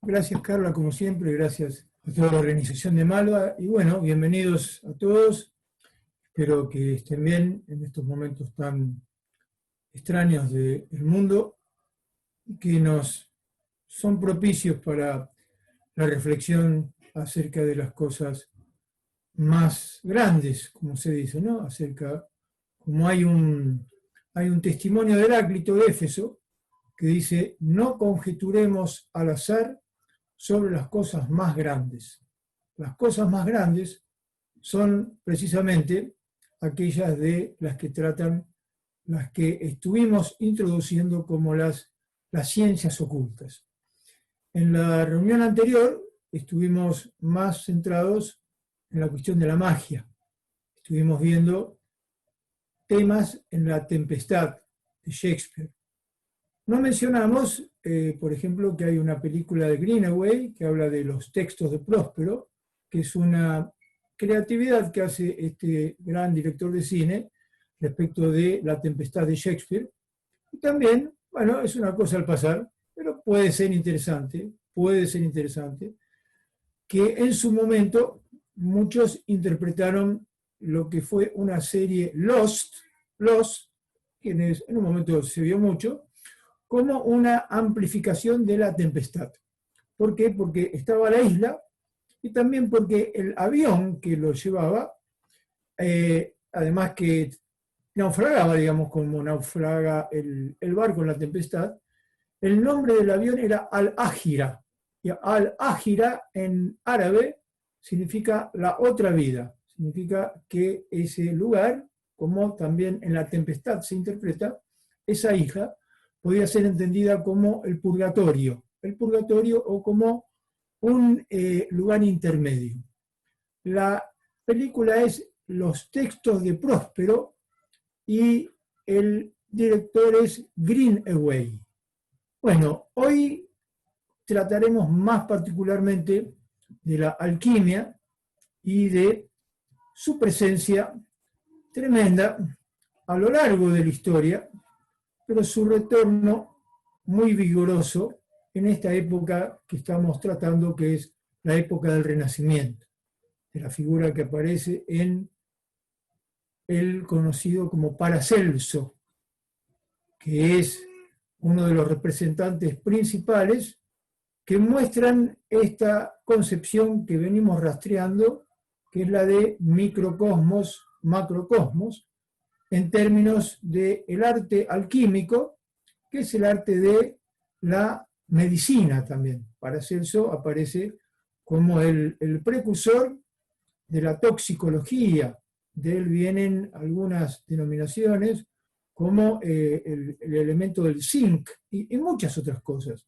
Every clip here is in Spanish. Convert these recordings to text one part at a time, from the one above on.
Gracias, Carla, como siempre, gracias a toda la organización de Malva. Y bueno, bienvenidos a todos. Espero que estén bien en estos momentos tan extraños del mundo y que nos son propicios para la reflexión acerca de las cosas más grandes, como se dice, ¿no? Como hay un testimonio de Heráclito de Éfeso que dice: no conjeturemos al azar sobre las cosas más grandes. Las cosas más grandes son precisamente aquellas de las que tratan, las que estuvimos introduciendo como las ciencias ocultas. En la reunión anterior estuvimos más centrados en la cuestión de la magia. Estuvimos viendo temas en La Tempestad de Shakespeare. No mencionamos, por ejemplo, que hay una película de Greenaway que habla de los textos de Próspero, que es una creatividad que hace este gran director de cine respecto de La Tempestad de Shakespeare. Y también, bueno, es una cosa al pasar, pero puede ser interesante, que en su momento muchos interpretaron lo que fue una serie Lost, que en un momento se vio mucho, como una amplificación de La Tempestad. ¿Por qué? Porque estaba la isla y también porque el avión que lo llevaba, además que naufragaba, digamos, como naufraga el barco en La Tempestad, el nombre del avión era Al-Ájira. Y Al-Ájira en árabe significa la otra vida. Significa que ese lugar, como también en La Tempestad se interpreta, esa isla podía ser entendida como el purgatorio o como un lugar intermedio. La película es Los textos de Próspero y el director es Greenaway. Bueno, hoy trataremos más particularmente de la alquimia y de su presencia tremenda a lo largo de la historia, pero su retorno muy vigoroso en esta época que estamos tratando, que es la época del Renacimiento, de la figura que aparece en el conocido como Paracelso, que es uno de los representantes principales que muestran esta concepción que venimos rastreando, que es la de microcosmos, macrocosmos, en términos del arte alquímico, que es el arte de la medicina también. Paracelso aparece como el precursor de la toxicología. De él vienen algunas denominaciones como el elemento del zinc y muchas otras cosas.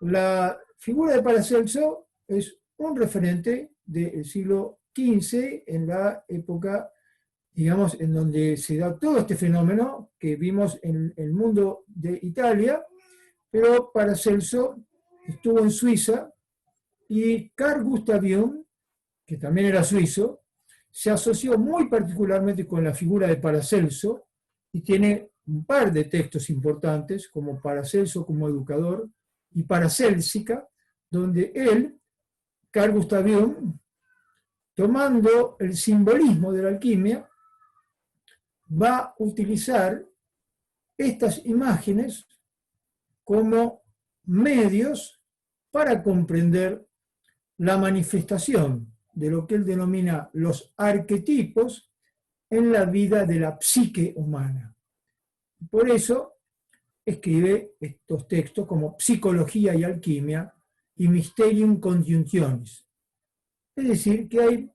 La figura de Paracelso es un referente del siglo XV, en la época, digamos, en donde se da todo este fenómeno que vimos en el mundo de Italia, pero Paracelso estuvo en Suiza y Carl Gustav Jung, que también era suizo, se asoció muy particularmente con la figura de Paracelso y tiene un par de textos importantes, como Paracelso como educador y Paracélsica, donde él, Carl Gustav Jung, tomando el simbolismo de la alquimia, va a utilizar estas imágenes como medios para comprender la manifestación de lo que él denomina los arquetipos en la vida de la psique humana. Por eso escribe estos textos como Psicología y Alquimia y Mysterium Conjunctionis. Es decir, que hay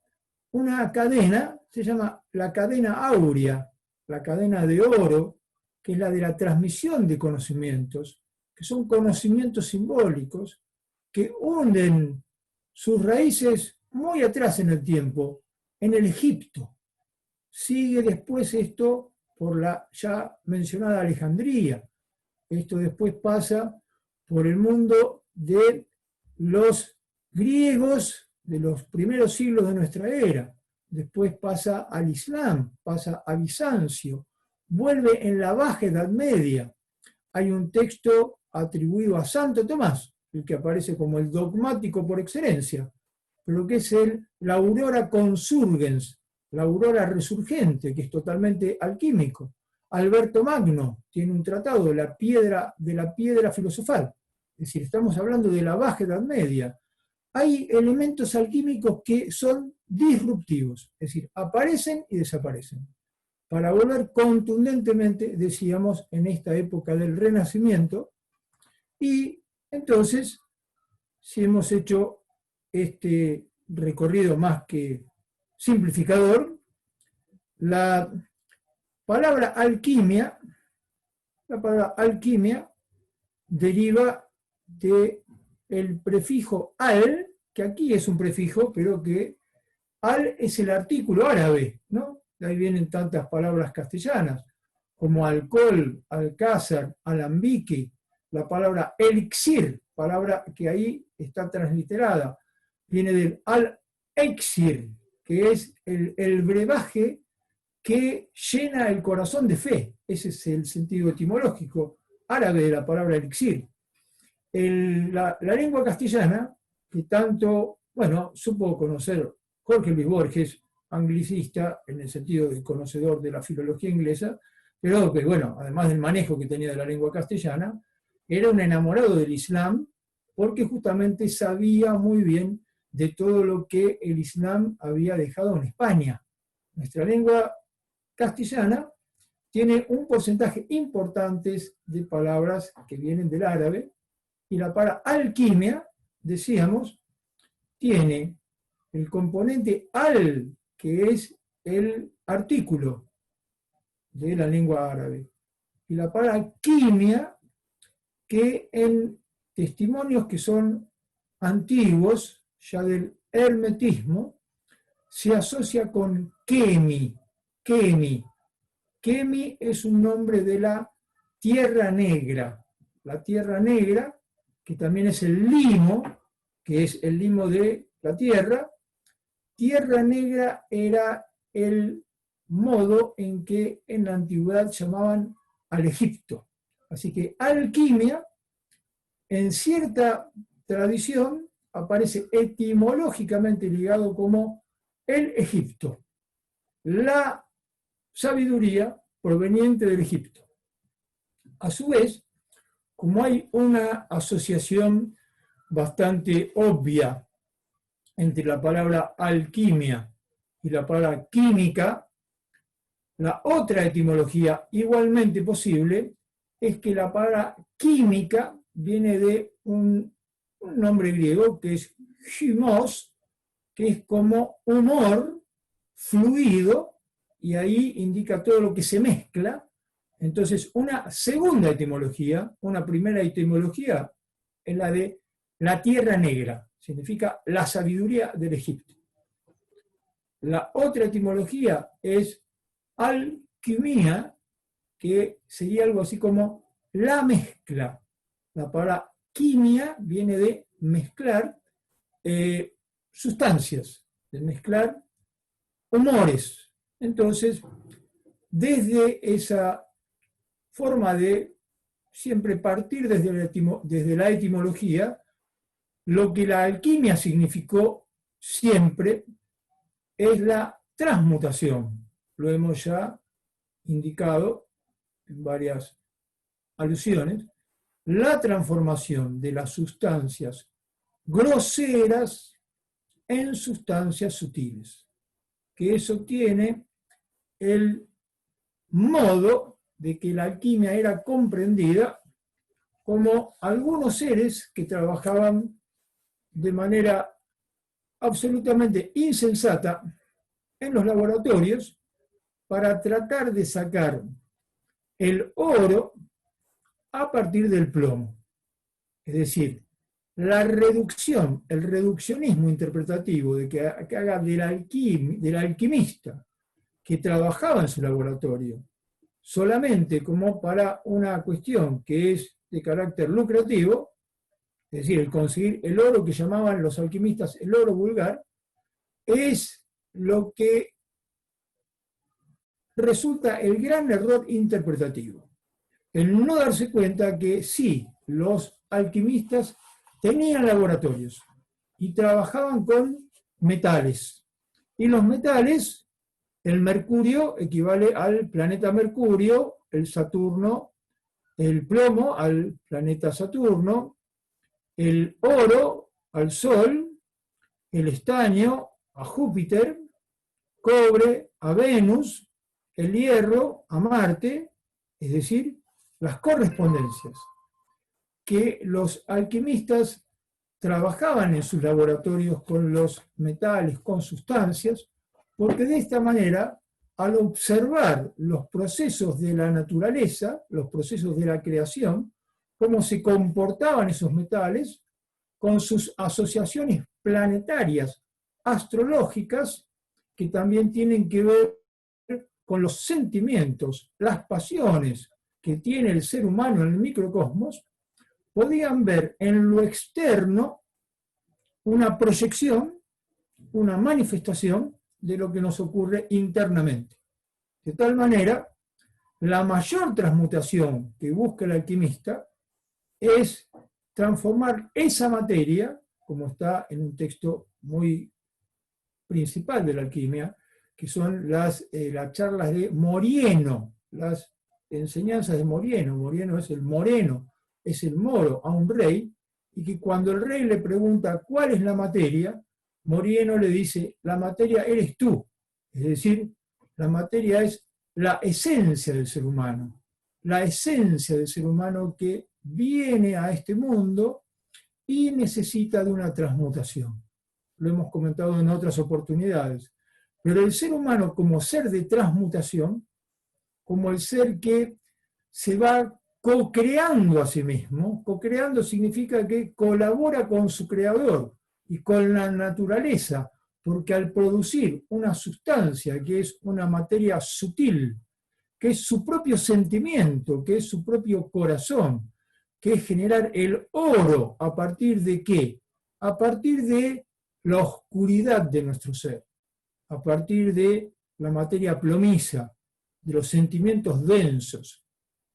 una cadena, se llama la cadena áurea, la cadena de oro, que es la de la transmisión de conocimientos, que son conocimientos simbólicos que hunden sus raíces muy atrás en el tiempo, en el Egipto. Sigue después esto por la ya mencionada Alejandría. Esto después pasa por el mundo de los griegos de los primeros siglos de nuestra era. Después pasa al Islam, pasa a Bizancio, vuelve en la Baja Edad Media. Hay un texto atribuido a Santo Tomás, el que aparece como el dogmático por excelencia, pero que es la aurora consurgens, la aurora resurgente, que es totalmente alquímico. Alberto Magno tiene un tratado de la piedra filosofal, es decir, estamos hablando de la Baja Edad Media. Hay elementos alquímicos que son disruptivos, es decir, aparecen y desaparecen, para volver contundentemente, decíamos, en esta época del Renacimiento. Y entonces, si hemos hecho este recorrido más que simplificador, la palabra alquimia deriva del prefijo al, que aquí es un prefijo, pero que al es el artículo árabe, ¿no? De ahí vienen tantas palabras castellanas, como alcohol, alcázar, alambique, la palabra elixir, palabra que ahí está transliterada, viene del al-exir, que es el brebaje que llena el corazón de fe. Ese es el sentido etimológico árabe de la palabra elixir. La lengua castellana, que tanto, bueno, supo conocer Jorge Luis Borges, anglicista, en el sentido de conocedor de la filología inglesa, pero que, bueno, además del manejo que tenía de la lengua castellana, era un enamorado del Islam, porque justamente sabía muy bien de todo lo que el Islam había dejado en España. Nuestra lengua castellana tiene un porcentaje importante de palabras que vienen del árabe, y la palabra alquimia, decíamos, tiene el componente al, que es el artículo de la lengua árabe, y la palabra quimia, que en testimonios que son antiguos, ya del hermetismo, se asocia con Kemi. Kemi es un nombre de la Tierra Negra. La Tierra Negra, que también es el limo, que es el limo de la tierra. Tierra Negra era el modo en que en la antigüedad llamaban al Egipto. Así que alquimia, en cierta tradición, aparece etimológicamente ligado como el Egipto, la sabiduría proveniente del Egipto. A su vez, como hay una asociación bastante obvia entre la palabra alquimia y la palabra química, la otra etimología igualmente posible es que la palabra química viene de un nombre griego que es hymos, que es como humor, fluido, y ahí indica todo lo que se mezcla. Entonces, una segunda etimología, una primera etimología, es la de la Tierra Negra, significa la sabiduría del Egipto. La otra etimología es alquimia, que sería algo así como la mezcla. La palabra quimia viene de mezclar sustancias, de mezclar humores. Entonces, desde esa forma de siempre partir desde la etimología, lo que la alquimia significó siempre es la transmutación. Lo hemos ya indicado en varias alusiones, la transformación de las sustancias groseras en sustancias sutiles, que eso tiene el modo de que la alquimia era comprendida como algunos seres que trabajaban de manera absolutamente insensata en los laboratorios para tratar de sacar el oro a partir del plomo. Es decir, la reducción, el reduccionismo interpretativo de que haga del alquimista que trabajaba en su laboratorio solamente como para una cuestión que es de carácter lucrativo, es decir, el conseguir el oro que llamaban los alquimistas el oro vulgar, es lo que resulta el gran error interpretativo. El no darse cuenta que sí, los alquimistas tenían laboratorios y trabajaban con metales. Y los metales, el mercurio equivale al planeta Mercurio, el Saturno, el plomo al planeta Saturno, el oro al Sol, el estaño a Júpiter, cobre a Venus, el hierro a Marte, es decir, las correspondencias que los alquimistas trabajaban en sus laboratorios con los metales, con sustancias, porque de esta manera, al observar los procesos de la naturaleza, los procesos de la creación, cómo se comportaban esos metales, con sus asociaciones planetarias, astrológicas, que también tienen que ver con los sentimientos, las pasiones que tiene el ser humano en el microcosmos, podían ver en lo externo una proyección, una manifestación de lo que nos ocurre internamente. De tal manera, la mayor transmutación que busca el alquimista es transformar esa materia, como está en un texto muy principal de la alquimia, que son las charlas de Morieno, las enseñanzas de Morieno. Morieno es el moreno, es el moro a un rey, y que cuando el rey le pregunta cuál es la materia, Morieno le dice, la materia eres tú. Es decir, la materia es la esencia del ser humano, la esencia del ser humano que viene a este mundo y necesita de una transmutación. Lo hemos comentado en otras oportunidades. Pero el ser humano como ser de transmutación, como el ser que se va co-creando a sí mismo, co-creando significa que colabora con su creador y con la naturaleza, porque al producir una sustancia que es una materia sutil, que es su propio sentimiento, que es su propio corazón, que es generar el oro a partir de ¿qué? A partir de la oscuridad de nuestro ser, a partir de la materia plomiza, de los sentimientos densos,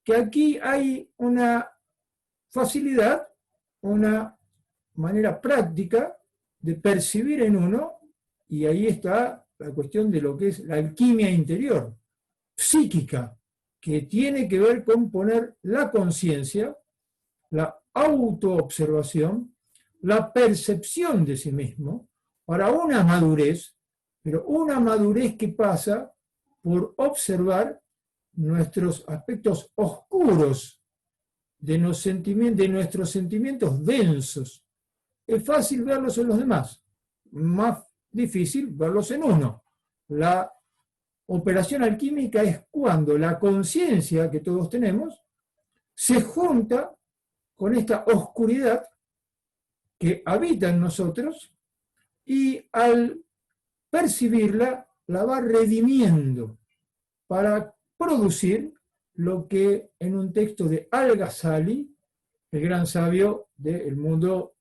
que aquí hay una facilidad, una manera práctica de percibir en uno, y ahí está la cuestión de lo que es la alquimia interior, psíquica, que tiene que ver con poner la conciencia, la autoobservación, la percepción de sí mismo, para una madurez, pero una madurez que pasa por observar nuestros aspectos oscuros de nuestros sentimientos densos. Es fácil verlos en los demás, más difícil verlos en uno. La operación alquímica es cuando la conciencia que todos tenemos se junta con esta oscuridad que habita en nosotros y al percibirla la va redimiendo para producir lo que en un texto de Al-Ghazali, el gran sabio del mundo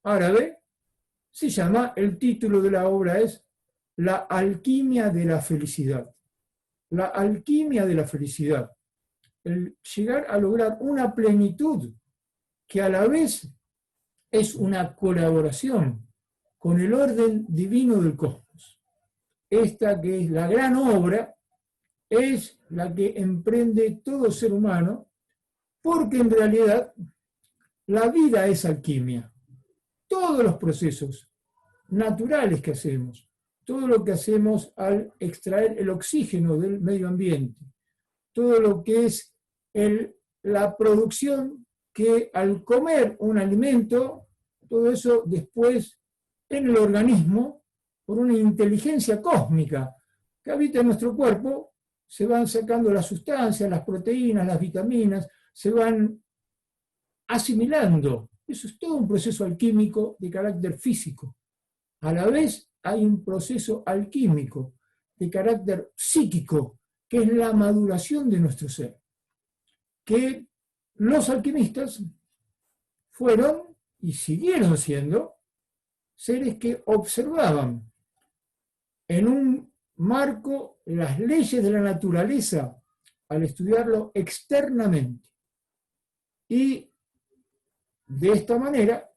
árabe, se llama, el título de la obra es La alquimia de la felicidad. La alquimia de la felicidad. El llegar a lograr una plenitud que a la vez es una colaboración con el orden divino del cosmos. Esta que es la gran obra es la que emprende todo ser humano, porque en realidad la vida es alquimia. Todos los procesos naturales que hacemos, todo lo que hacemos al extraer el oxígeno del medio ambiente, todo lo que es la producción que al comer un alimento, todo eso después en el organismo, por una inteligencia cósmica que habita en nuestro cuerpo, se van sacando las sustancias, las proteínas, las vitaminas, se van asimilando. Eso es todo un proceso alquímico de carácter físico. A la vez hay un proceso alquímico de carácter psíquico, que es la maduración de nuestro ser. Que los alquimistas fueron y siguieron siendo seres que observaban en un marco las leyes de la naturaleza al estudiarlo externamente. Y de esta manera,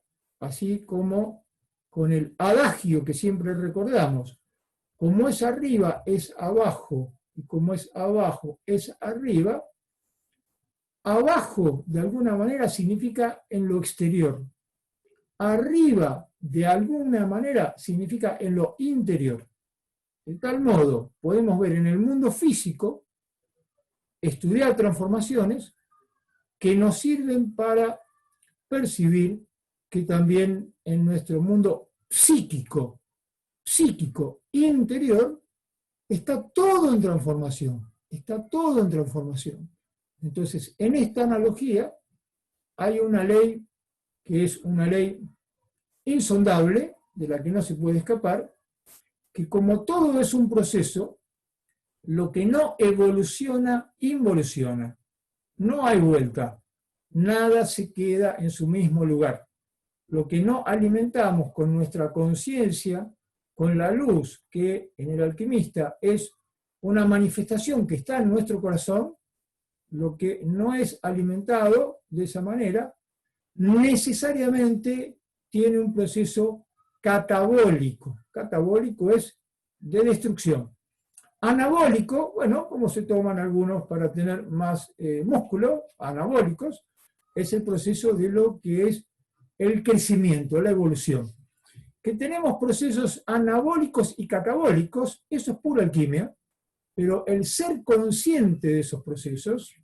así como con el adagio que siempre recordamos, como es arriba es abajo y como es abajo es arriba, abajo de alguna manera significa en lo exterior, arriba de alguna manera significa en lo interior. De tal modo, podemos ver en el mundo físico, estudiar transformaciones que nos sirven para percibir que también en nuestro mundo psíquico interior, está todo en transformación, está todo en transformación. Entonces, en esta analogía hay una ley que es una ley insondable, de la que no se puede escapar, que como todo es un proceso, lo que no evoluciona, involuciona. No hay vuelta. Nada se queda en su mismo lugar. Lo que no alimentamos con nuestra conciencia, con la luz que en el alquimista es una manifestación que está en nuestro corazón, lo que no es alimentado de esa manera, necesariamente tiene un proceso catabólico. Catabólico es de destrucción. Anabólico, bueno, como se toman algunos para tener más músculo, anabólicos, es el proceso de lo que es el crecimiento, la evolución. Que tenemos procesos anabólicos y catabólicos, eso es pura alquimia, pero el ser consciente de esos procesos,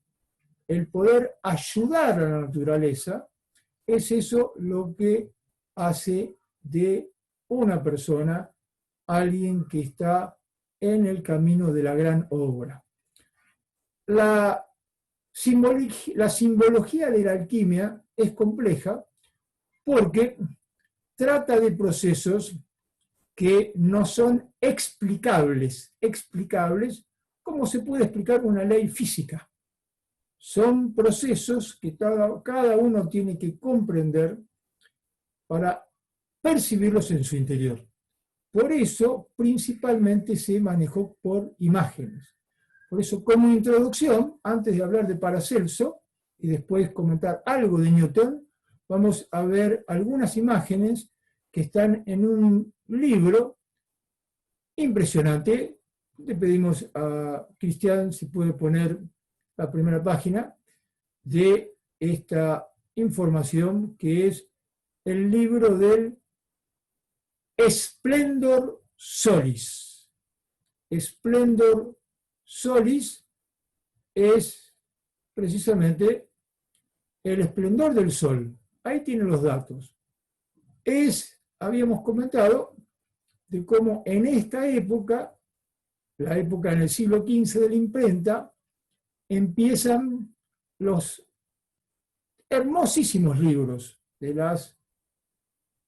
el poder ayudar a la naturaleza, es eso lo que hace de una persona alguien que está en el camino de la gran obra. La simbología de la alquimia es compleja porque trata de procesos que no son explicables como se puede explicar una ley física. Son procesos que cada uno tiene que comprender para percibirlos en su interior. Por eso, principalmente se manejó por imágenes. Por eso, como introducción, antes de hablar de Paracelso y después comentar algo de Newton, vamos a ver algunas imágenes que están en un libro impresionante. Le pedimos a Cristian si puede poner la primera página de esta información, que es el libro del Splendor Solis. Splendor Solis es precisamente el esplendor del sol. Ahí tienen los datos. Habíamos comentado de cómo en esta época, la época en el siglo XV de la imprenta, empiezan los hermosísimos libros de las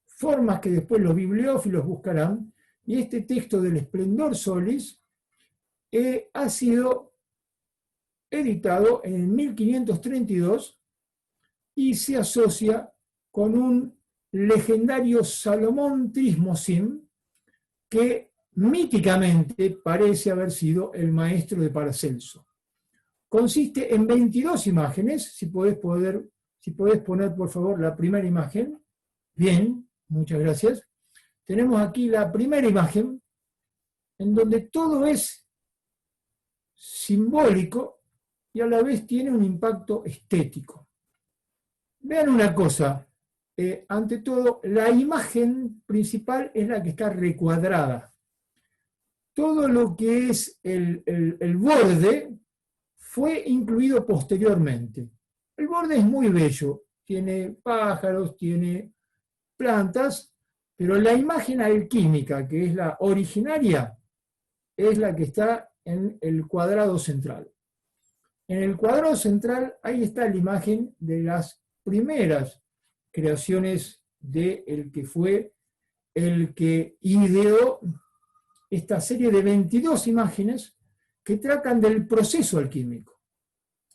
formas que después los bibliófilos buscarán, y este texto del Esplendor Solis ha sido editado en 1532 y se asocia con un legendario Salomón Trismosin, que míticamente parece haber sido el maestro de Paracelso. Consiste en 22 imágenes, si podés poner por favor la primera imagen. Bien, muchas gracias. Tenemos aquí la primera imagen, en donde todo es simbólico y a la vez tiene un impacto estético. Vean una cosa, ante todo, la imagen principal es la que está recuadrada. Todo lo que es el borde fue incluido posteriormente. El borde es muy bello, tiene pájaros, tiene plantas, pero la imagen alquímica, que es la originaria, es la que está en el cuadrado central. En el cuadrado central, ahí está la imagen de las primeras creaciones de el que fue el que ideó esta serie de 22 imágenes que tratan del proceso alquímico.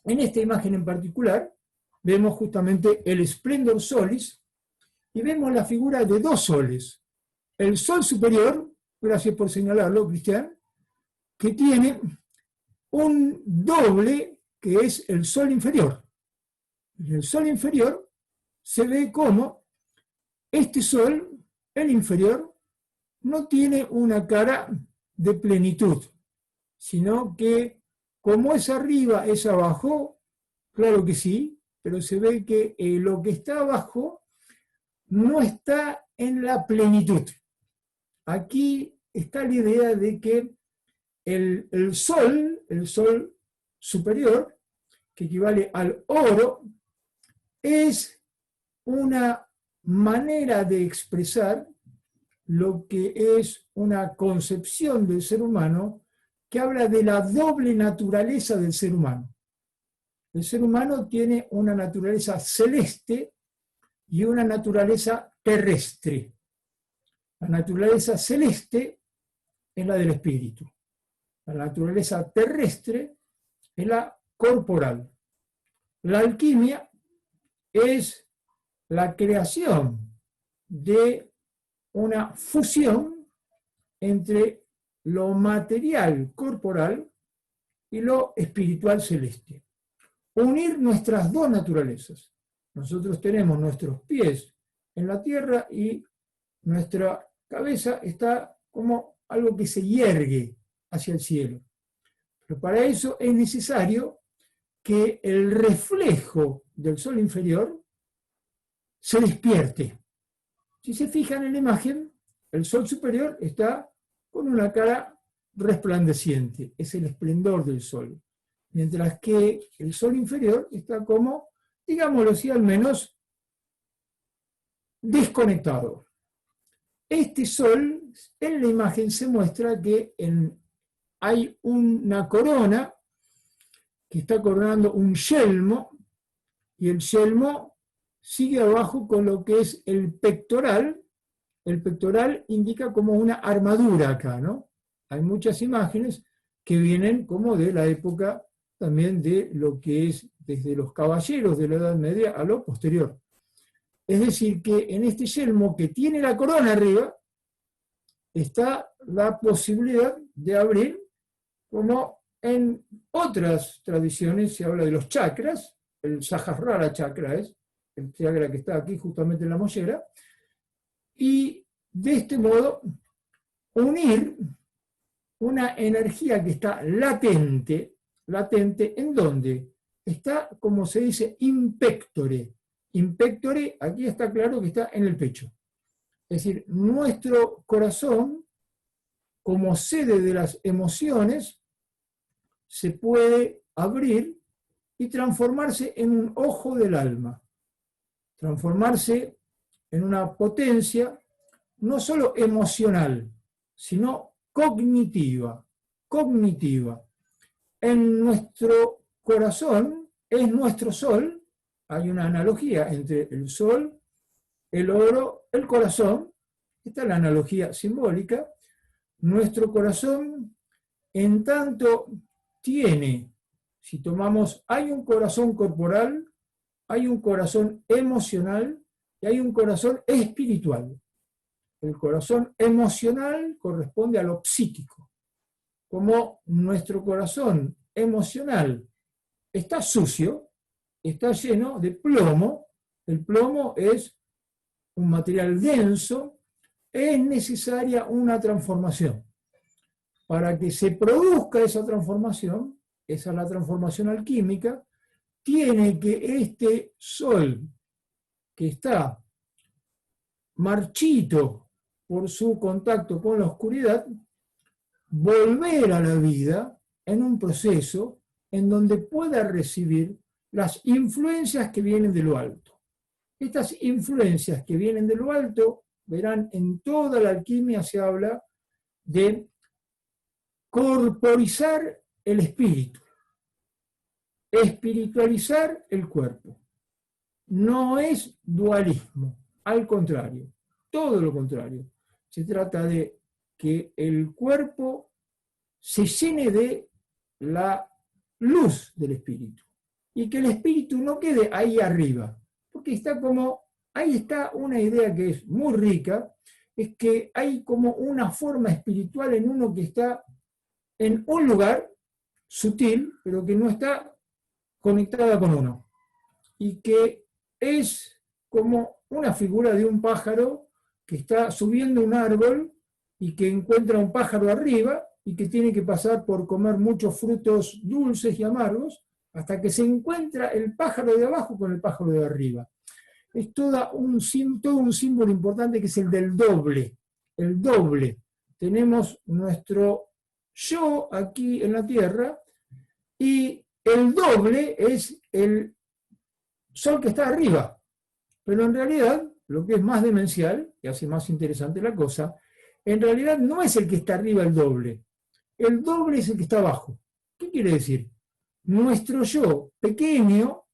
En esta imagen en particular, vemos justamente el Splendor Solis y vemos la figura de dos soles. El sol superior, gracias por señalarlo, Cristian, que tiene un doble que es el sol inferior. En el sol inferior se ve como este sol, el inferior, no tiene una cara de plenitud, sino que como es arriba, es abajo, claro que sí, pero se ve que lo que está abajo no está en la plenitud. Aquí está la idea de que el sol superior, que equivale al oro, es una manera de expresar lo que es una concepción del ser humano que habla de la doble naturaleza del ser humano. El ser humano tiene una naturaleza celeste y una naturaleza terrestre. La naturaleza celeste es la del espíritu. La naturaleza terrestre es la corporal. La alquimia es la creación de una fusión entre lo material corporal y lo espiritual celeste. Unir nuestras dos naturalezas. Nosotros tenemos nuestros pies en la tierra y nuestra cabeza está como algo que se yergue hacia el cielo. Pero para eso es necesario que el reflejo del sol inferior se despierte. Si se fijan en la imagen, el sol superior está con una cara resplandeciente, es el esplendor del sol, mientras que el sol inferior está como, digámoslo así, al menos desconectado. Este sol, en la imagen se muestra que hay una corona que está coronando un yelmo, y el yelmo sigue abajo con lo que es el pectoral. El pectoral indica como una armadura acá, ¿no? Hay muchas imágenes que vienen como de la época también de lo que es desde los caballeros de la Edad Media a lo posterior. Es decir, que en este yelmo que tiene la corona arriba, está la posibilidad de abrir, como en otras tradiciones se habla de los chakras, el Sahasrara chakra es, el chakra que está aquí justamente en la mollera, y de este modo unir una energía que está latente, ¿en dónde? Está, como se dice, impectore. Impectore, aquí está claro que está en el pecho. Es decir, nuestro corazón, como sede de las emociones, se puede abrir y transformarse en un ojo del alma, transformarse en una potencia no solo emocional, sino cognitiva. En nuestro corazón es nuestro sol, hay una analogía entre el sol, el oro, el corazón, esta es la analogía simbólica. Nuestro corazón, en tanto tiene, si tomamos, hay un corazón corporal, hay un corazón emocional y hay un corazón espiritual. El corazón emocional corresponde a lo psíquico. Como nuestro corazón emocional está sucio, está lleno de plomo, el plomo es un material denso, es necesaria una transformación. Para que se produzca esa transformación, esa es la transformación alquímica, tiene que este sol que está marchito por su contacto con la oscuridad, volver a la vida en un proceso en donde pueda recibir las influencias que vienen de lo alto. Estas influencias que vienen de lo alto, verán, en toda la alquimia se habla de corporizar el espíritu, espiritualizar el cuerpo. No es dualismo, al contrario, todo lo contrario. Se trata de que el cuerpo se llene de la luz del espíritu y que el espíritu no quede ahí arriba, porque está como, ahí está una idea que es muy rica, es que hay como una forma espiritual en uno que está en un lugar sutil, pero que no está conectada con uno, y que es como una figura de un pájaro que está subiendo un árbol y que encuentra un pájaro arriba y que tiene que pasar por comer muchos frutos dulces y amargos hasta que se encuentra el pájaro de abajo con el pájaro de arriba. Es todo un símbolo importante que es el del doble. El doble. Tenemos nuestro yo aquí en la tierra y el doble es el sol que está arriba. Pero en realidad, lo que es más demencial, y hace más interesante la cosa, en realidad no es el que está arriba el doble. El doble es el que está abajo. ¿Qué quiere decir? Nuestro yo pequeño,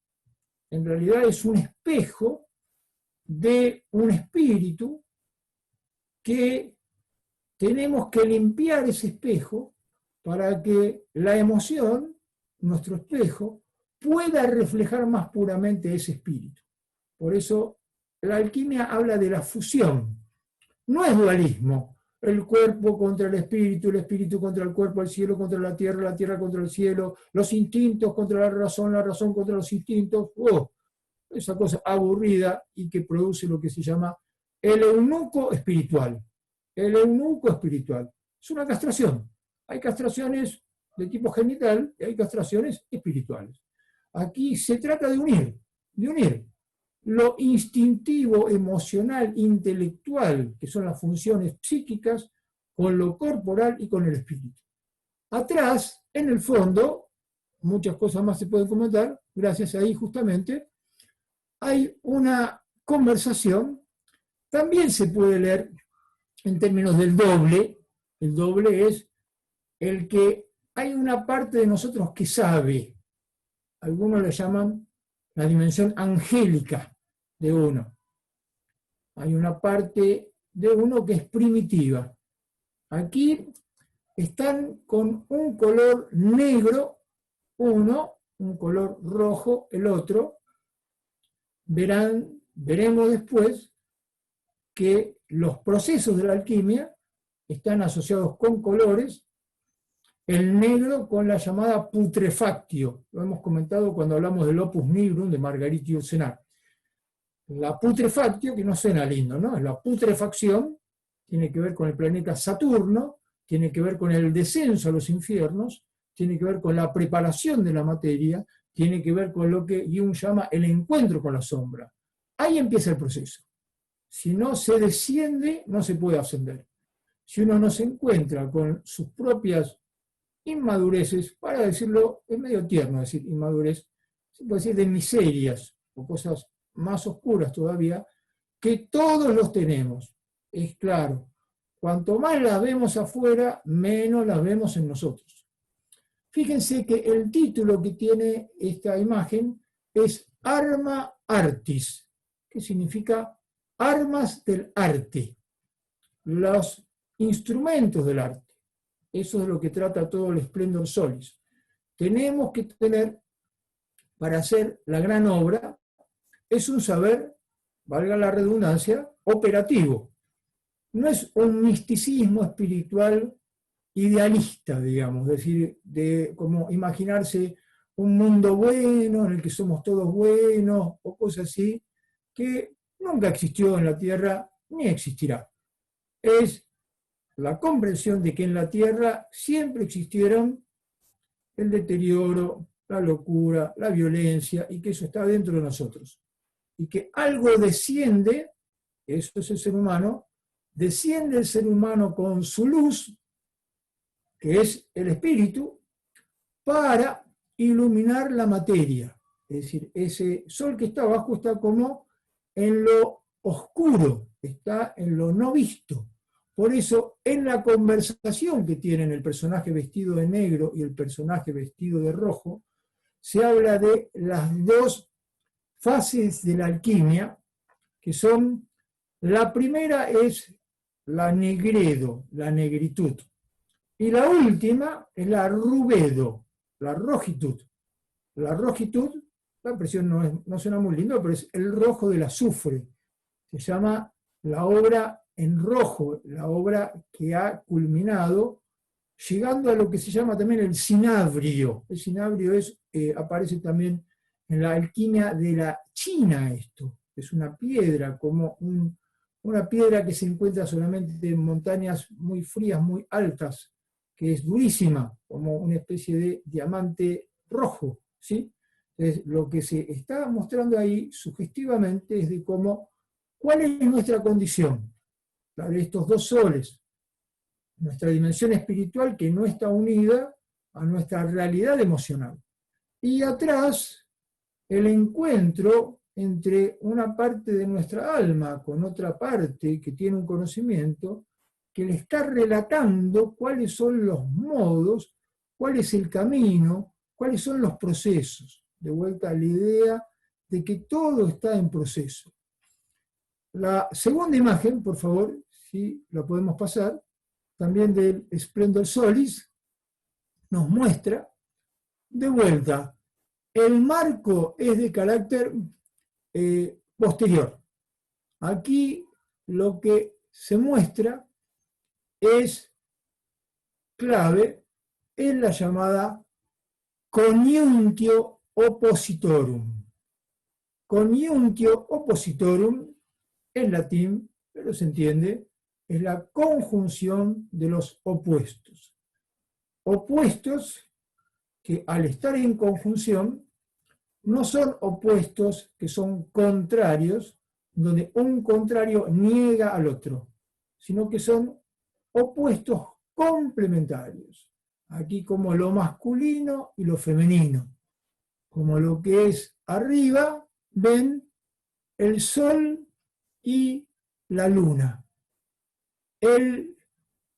en realidad es un espejo de un espíritu que tenemos que limpiar ese espejo para que la emoción, nuestro espejo, pueda reflejar más puramente ese espíritu. Por eso la alquimia habla de la fusión. No es dualismo, el cuerpo contra el espíritu contra el cuerpo, el cielo contra la tierra contra el cielo, los instintos contra la razón contra los instintos. Esa cosa aburrida y que produce lo que se llama el eunuco espiritual. El eunuco espiritual es una castración. Hay castraciones de tipo genital y hay castraciones espirituales. Aquí se trata de unir lo instintivo, emocional, intelectual, que son las funciones psíquicas, con lo corporal y con el espíritu. Atrás, en el fondo, muchas cosas más se pueden comentar, gracias a ahí justamente, hay una conversación, también se puede leer en términos del doble. El doble es el que hay una parte de nosotros que sabe, algunos le llaman la dimensión angélica de uno. Hay una parte de uno que es primitiva. Aquí están con un color negro uno, un color rojo el otro. Veremos después que los procesos de la alquimia están asociados con colores, el negro con la llamada putrefactio. Lo hemos comentado cuando hablamos del opus nigrum de Marguerite Yourcenar. La putrefactio, que no suena lindo, ¿no? La putrefacción tiene que ver con el planeta Saturno, tiene que ver con el descenso a los infiernos, tiene que ver con la preparación de la materia, tiene que ver con lo que Jung llama el encuentro con la sombra. Ahí empieza el proceso. Si no se desciende, no se puede ascender. Si uno no se encuentra con sus propias inmadureces, para decirlo, es medio tierno decir inmadurez, se puede decir de miserias o cosas más oscuras todavía, que todos los tenemos. Es claro, cuanto más las vemos afuera, menos las vemos en nosotros. Fíjense que el título que tiene esta imagen es Arma Artis, que significa armas del arte, los instrumentos del arte. Eso es lo que trata todo el Splendor Solis. Tenemos que tener, para hacer la gran obra, es un saber, valga la redundancia, operativo. No es un misticismo espiritual idealista, digamos, es decir, de como imaginarse un mundo bueno en el que somos todos buenos o cosas así, que nunca existió en la Tierra ni existirá. Es la comprensión de que en la Tierra siempre existieron el deterioro, la locura, la violencia, y que eso está dentro de nosotros. Y que algo desciende, eso es el ser humano, desciende el ser humano con su luz, que es el espíritu, para iluminar la materia. Es decir, ese sol que está abajo está como en lo oscuro, está en lo no visto. Por eso, en la conversación que tienen el personaje vestido de negro y el personaje vestido de rojo, se habla de las dos fases de la alquimia, que son, la primera es la negredo, la negritud, y la última es la rubedo, la rojitud. La rojitud, la expresión no suena muy lindo, pero es el rojo del azufre. Se llama la obra en rojo, la obra que ha culminado, llegando a lo que se llama también el cinabrio. El cinabrio aparece también en la alquimia de la China esto. es una piedra, como una piedra que se encuentra solamente en montañas muy frías, muy altas, que es durísima, como una especie de diamante rojo, ¿sí? Entonces, lo que se está mostrando ahí sugestivamente es de cómo, cuál es nuestra condición, la de estos dos soles, nuestra dimensión espiritual que no está unida a nuestra realidad emocional. Y atrás, el encuentro entre una parte de nuestra alma con otra parte que tiene un conocimiento, que le está relatando cuáles son los modos, cuál es el camino, cuáles son los procesos. De vuelta a la idea de que todo está en proceso. La segunda imagen, por favor, si la podemos pasar, también del Splendor Solis, nos muestra, de vuelta, el marco es de carácter posterior. Aquí lo que se muestra es clave en la llamada coniunctio oppositorum. Coniunctio oppositorum, en latín, pero se entiende, es la conjunción de los opuestos. Opuestos que al estar en conjunción no son opuestos que son contrarios, donde un contrario niega al otro, sino que son opuestos complementarios. Aquí como lo masculino y lo femenino. Como lo que es arriba, ven el sol y la luna.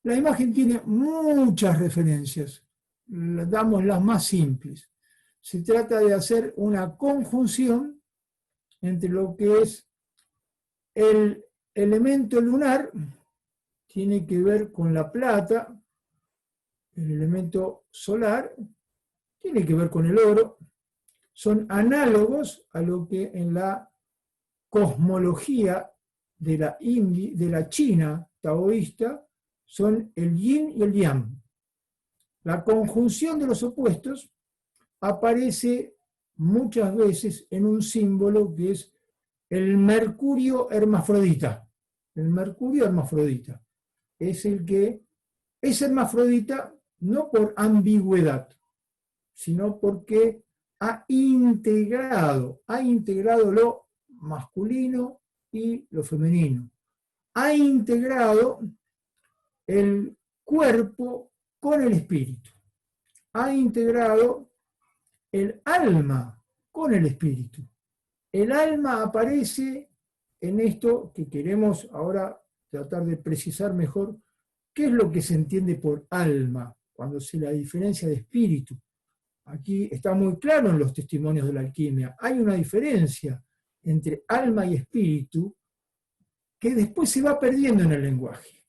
La imagen tiene muchas referencias, damos las más simples. Se trata de hacer una conjunción entre lo que es el elemento lunar, tiene que ver con la plata, el elemento solar tiene que ver con el oro, son análogos a lo que en la cosmología de la China taoísta son el yin y el yang. La conjunción de los opuestos aparece muchas veces en un símbolo que es el mercurio hermafrodita. El mercurio hermafrodita es el que es hermafrodita no por ambigüedad, sino porque ha integrado lo masculino y lo femenino. Ha integrado el cuerpo con el espíritu. Ha integrado el alma con el espíritu. El alma aparece en esto que queremos ahora tratar de precisar mejor. ¿Qué es lo que se entiende por alma cuando se la diferencia de espíritu? Aquí está muy claro en los testimonios de la alquimia. Hay una diferencia entre alma y espíritu que después se va perdiendo en el lenguaje,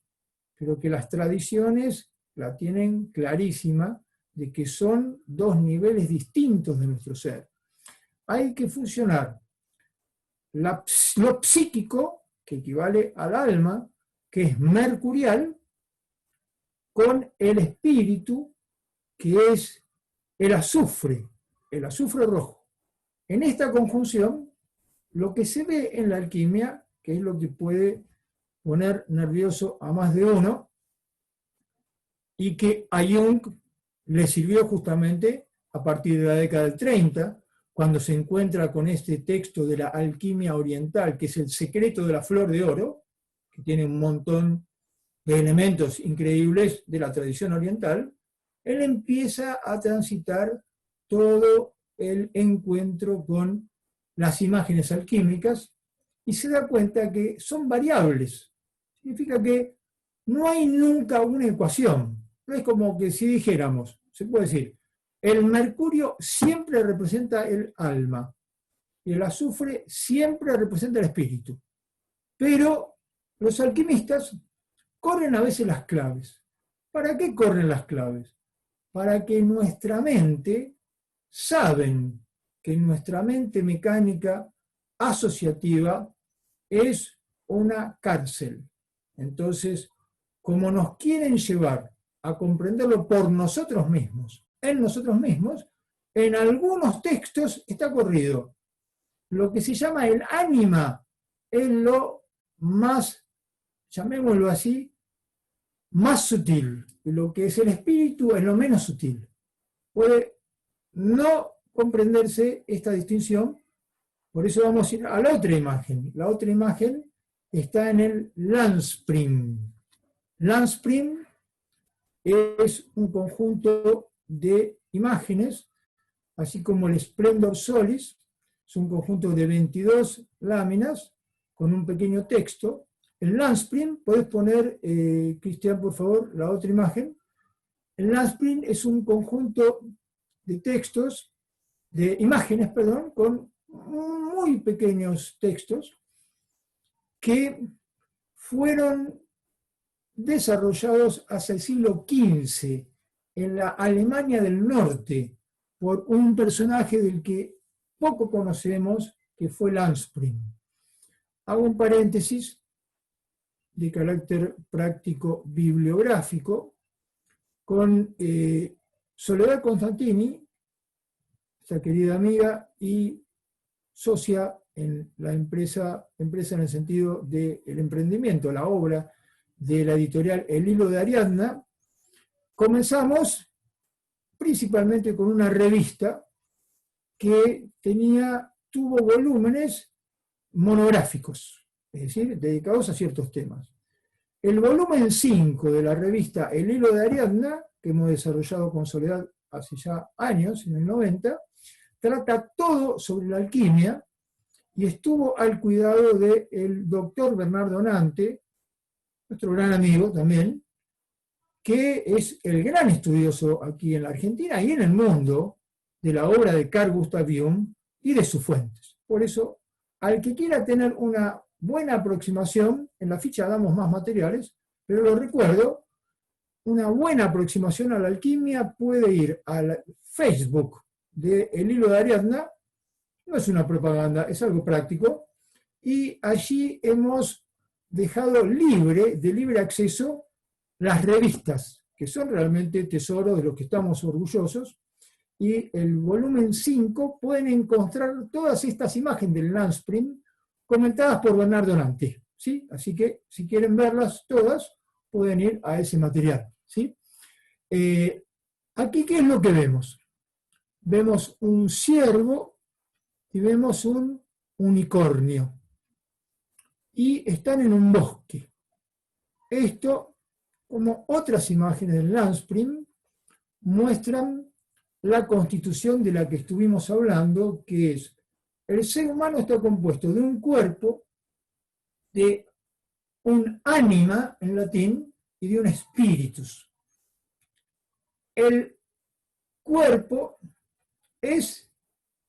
pero que las tradiciones la tienen clarísima de que son dos niveles distintos de nuestro ser. Hay que fusionar lo psíquico, que equivale al alma, que es mercurial, con el espíritu, que es el azufre rojo. En esta conjunción, lo que se ve en la alquimia, que es lo que puede poner nervioso a más de uno, y que a Jung le sirvió justamente a partir de la década del 30, cuando se encuentra con este texto de la alquimia oriental, que es el secreto de la flor de oro, que tiene un montón de elementos increíbles de la tradición oriental. Él empieza a transitar todo el encuentro con las imágenes alquímicas y se da cuenta que son variables. Significa que no hay nunca una ecuación. No es como que si dijéramos, se puede decir, el mercurio siempre representa el alma y el azufre siempre representa el espíritu. Pero los alquimistas corren a veces las claves. ¿Para qué corren las claves? Para que nuestra mente, saben que nuestra mente mecánica asociativa es una cárcel. Entonces, como nos quieren llevar a comprenderlo por nosotros mismos, en nosotros mismos, en algunos textos está corrido. lo que se llama el ánima es lo más, llamémoslo así, más sutil. Y lo que es el espíritu es lo menos sutil. Puede no comprenderse esta distinción, por eso vamos a ir a la otra imagen. La otra imagen está en el Landspring. Landspring es un conjunto de imágenes, así como el Splendor Solis, es un conjunto de 22 láminas con un pequeño texto. El Landspring, puedes poner, Cristian, por favor, la otra imagen. El Landspring es un conjunto de textos, de imágenes, perdón, con muy pequeños textos que fueron desarrollados hacia el siglo XV en la Alemania del Norte por un personaje del que poco conocemos, que fue Landspring. Hago un paréntesis de carácter práctico bibliográfico con Soledad Constantini, esta querida amiga y socia en la empresa en el sentido del emprendimiento, la obra de la editorial El Hilo de Ariadna. Comenzamos principalmente con una revista que tuvo volúmenes monográficos, es decir, dedicados a ciertos temas. El volumen 5 de la revista El Hilo de Ariadna, que hemos desarrollado con Soledad hace ya años, en el 90, trata todo sobre la alquimia y estuvo al cuidado del doctor Bernardo Nante, nuestro gran amigo también, que es el gran estudioso aquí en la Argentina y en el mundo de la obra de Carl Gustav Jung y de sus fuentes. Por eso, al que quiera tener una buena aproximación, en la ficha damos más materiales, pero lo recuerdo, una buena aproximación a la alquimia puede ir al Facebook de El Hilo de Ariadna, no es una propaganda, es algo práctico, y allí hemos dejado de libre acceso, las revistas, que son realmente tesoros de los que estamos orgullosos, y el volumen 5 pueden encontrar todas estas imágenes del Landspring comentadas por Bernardo Nante, ¿sí? Así que si quieren verlas todas, pueden ir a ese material, ¿sí? Aquí, ¿qué es lo que vemos? Vemos un ciervo y vemos un unicornio. Y están en un bosque. Esto, como otras imágenes del Landspring, muestran la constitución de la que estuvimos hablando, que es, el ser humano está compuesto de un cuerpo, de un ánima en latín y de un spiritus. El cuerpo es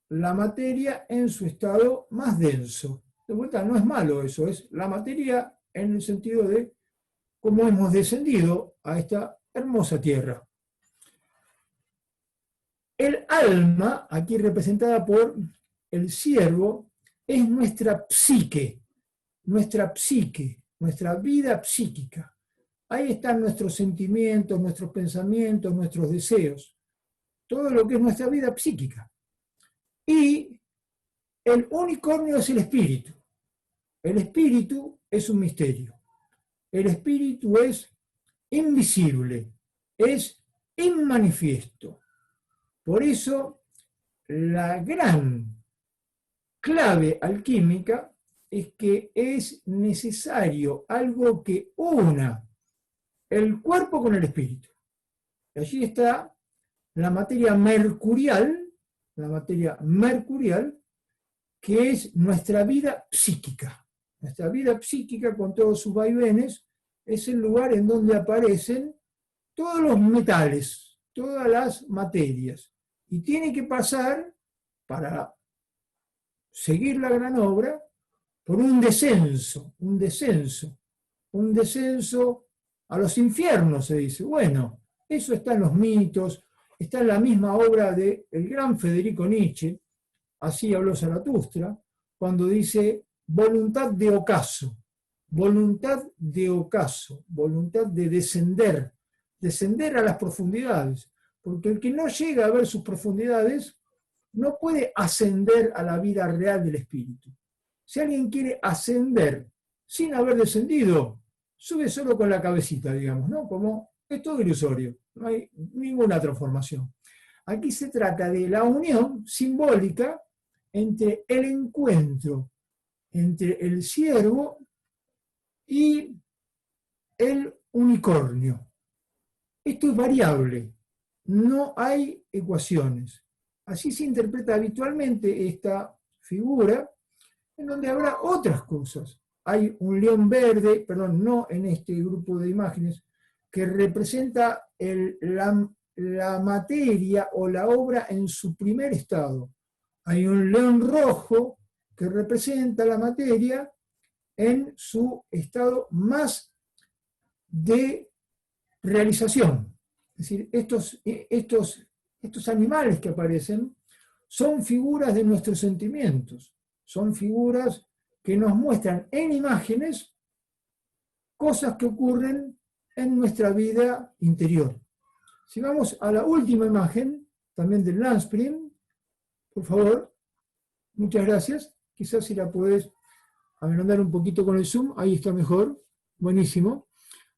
la materia en su estado más denso. De vuelta, no es malo eso, es la materia en el sentido de cómo hemos descendido a esta hermosa tierra. El alma, aquí representada por el ciervo, es nuestra psique, nuestra vida psíquica. Ahí están nuestros sentimientos, nuestros pensamientos, nuestros deseos, todo lo que es nuestra vida psíquica. Y el unicornio es el espíritu. El espíritu es un misterio. El espíritu es invisible, es inmanifiesto. Por eso, la gran clave alquímica es que es necesario algo que una el cuerpo con el espíritu. Y allí está la materia mercurial, que es nuestra vida psíquica. Nuestra vida psíquica, con todos sus vaivenes, es el lugar en donde aparecen todos los metales, todas las materias. Y tiene que pasar, para seguir la gran obra, por un descenso a los infiernos, se dice. Bueno, eso está en los mitos, está en la misma obra del gran Federico Nietzsche, así habló Zaratustra, cuando dice voluntad de ocaso, voluntad de descender a las profundidades, porque el que no llega a ver sus profundidades no puede ascender a la vida real del espíritu. Si alguien quiere ascender sin haber descendido, sube solo con la cabecita, digamos, ¿no? Como es todo ilusorio, no hay ninguna transformación. Aquí se trata de la unión simbólica entre el encuentro entre el ciervo y el unicornio. Esto es variable, no hay ecuaciones. Así se interpreta habitualmente esta figura, en donde habrá otras cosas. Hay un león verde, perdón, no en este grupo de imágenes, que representa la materia o la obra en su primer estado. Hay un león rojo que representa la materia en su estado más de realización. Es decir, estos animales que aparecen son figuras de nuestros sentimientos, son figuras que nos muestran en imágenes cosas que ocurren en nuestra vida interior. Si vamos a la última imagen, también del Landsprim, por favor, muchas gracias. Quizás si la podés agrandar un poquito con el zoom, ahí está mejor, buenísimo.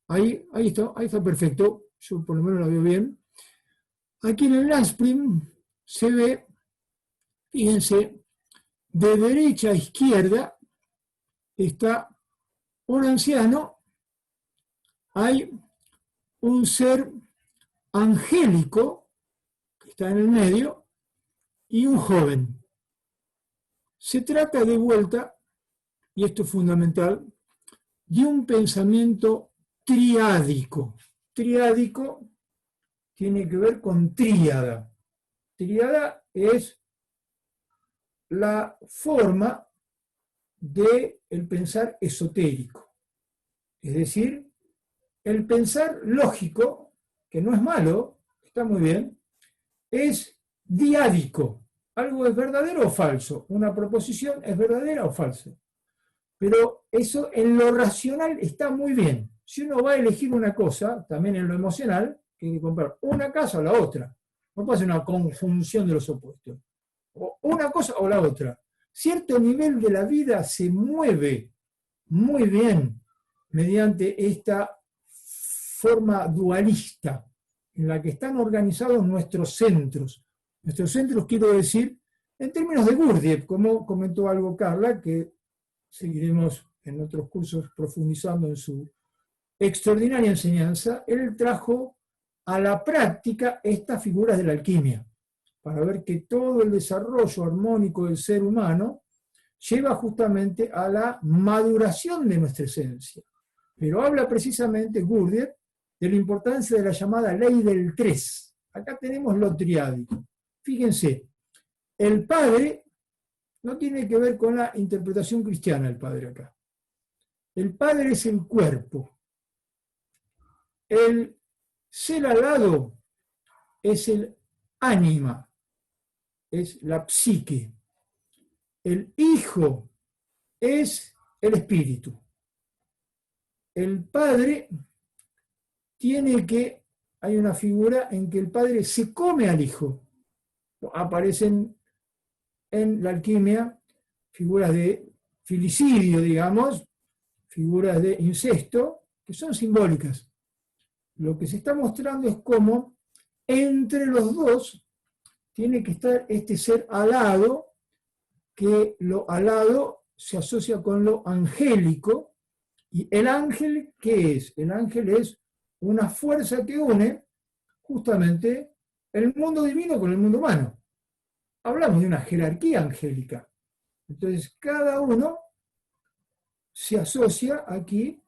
Ahí está perfecto, yo por lo menos la veo bien. Aquí en el Landsprim se ve, fíjense, de derecha a izquierda está un anciano, hay un ser angélico que está en el medio y un joven. Se trata de vuelta, y esto es fundamental, de un pensamiento triádico. Triádico tiene que ver con tríada. Tríada es la forma del pensar esotérico. Es decir, el pensar lógico, que no es malo, está muy bien, es diádico. Algo es verdadero o falso. Una proposición es verdadera o falsa. Pero eso en lo racional está muy bien. Si uno va a elegir una cosa, también en lo emocional, tiene que comprar una casa o la otra. No puede ser una conjunción de los opuestos. O una cosa o la otra. Cierto nivel de la vida se mueve muy bien mediante esta forma dualista en la que están organizados nuestros centros. Nuestros centros, quiero decir, en términos de Gurdjieff, como comentó algo Carla, que seguiremos en otros cursos profundizando en su extraordinaria enseñanza, él trajo a la práctica estas figuras de la alquimia, para ver que todo el desarrollo armónico del ser humano lleva justamente a la maduración de nuestra esencia. Pero habla precisamente Gurdjieff de la importancia de la llamada ley del tres. Acá tenemos lo triádico. Fíjense, el padre no tiene que ver con la interpretación cristiana del padre acá. El padre es el cuerpo. El ser alado es el ánima, es la psique. El hijo es el espíritu. El padre hay una figura en que el padre se come al hijo. Aparecen en la alquimia figuras de filicidio, digamos, figuras de incesto, que son simbólicas. Lo que se está mostrando es cómo entre los dos tiene que estar este ser alado, que lo alado se asocia con lo angélico, y el ángel, ¿qué es? El ángel es una fuerza que une justamente el mundo divino con el mundo humano. Hablamos de una jerarquía angélica. Entonces, cada uno se asocia aquí,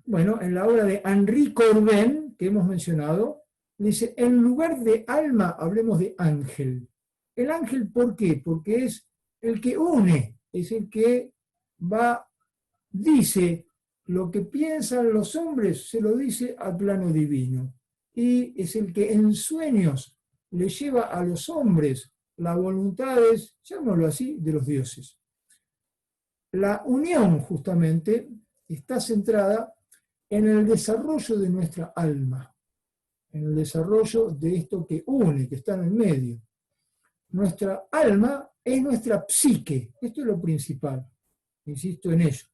bueno, en la obra de Henri Corbin, que hemos mencionado, dice, en lugar de alma, hablemos de ángel. El ángel, ¿por qué? Porque es el que une, es el que dice lo que piensan los hombres, se lo dice al plano divino. Y es el que en sueños le lleva a los hombres las voluntades, llamémoslo así, de los dioses. La unión, justamente, está centrada en el desarrollo de nuestra alma, en el desarrollo de esto que une, que está en el medio. nuestra alma es nuestra psique. Esto es lo principal, insisto en ello.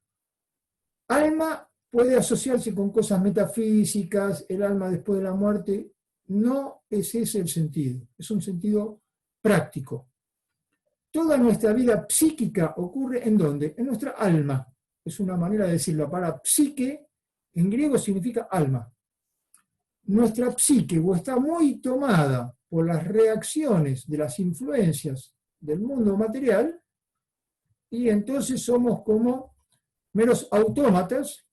Alma puede asociarse con cosas metafísicas, el alma después de la muerte. No es ese el sentido, es un sentido práctico. Toda nuestra vida psíquica ocurre ¿en dónde? En nuestra alma. Es una manera de decirlo. La palabra psique en griego significa alma. Nuestra psique o está muy tomada por las reacciones de las influencias del mundo material, y entonces somos como meros autómatas,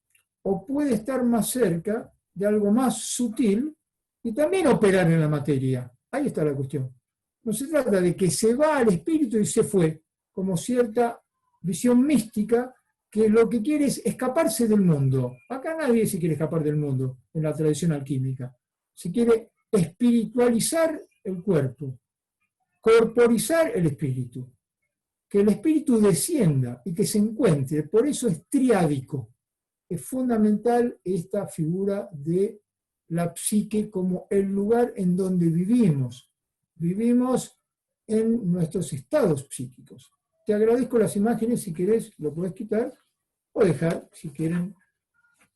o puede estar más cerca de algo más sutil y también operar en la materia. Ahí está la cuestión. No se trata de que se va al espíritu y se fue, como cierta visión mística que lo que quiere es escaparse del mundo. Acá nadie se quiere escapar del mundo en la tradición alquímica. Se quiere espiritualizar el cuerpo, corporizar el espíritu, que el espíritu descienda y que se encuentre. Por eso es triádico. Es fundamental esta figura de la psique como el lugar en donde vivimos. Vivimos en nuestros estados psíquicos. Te agradezco las imágenes, si querés lo podés quitar o dejar, si quieren.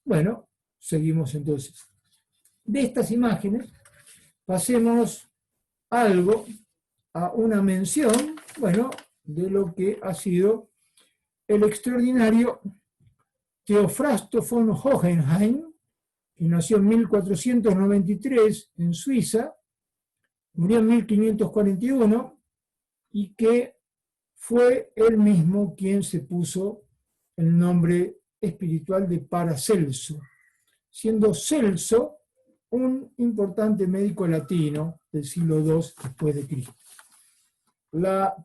Bueno, seguimos entonces. De estas imágenes pasemos algo a una mención, bueno, de lo que ha sido el extraordinario Theophrastos von Hohenheim, que nació en 1493 en Suiza, murió en 1541, y que fue él mismo quien se puso el nombre espiritual de Paracelso, siendo Celso un importante médico latino del siglo II después de Cristo. La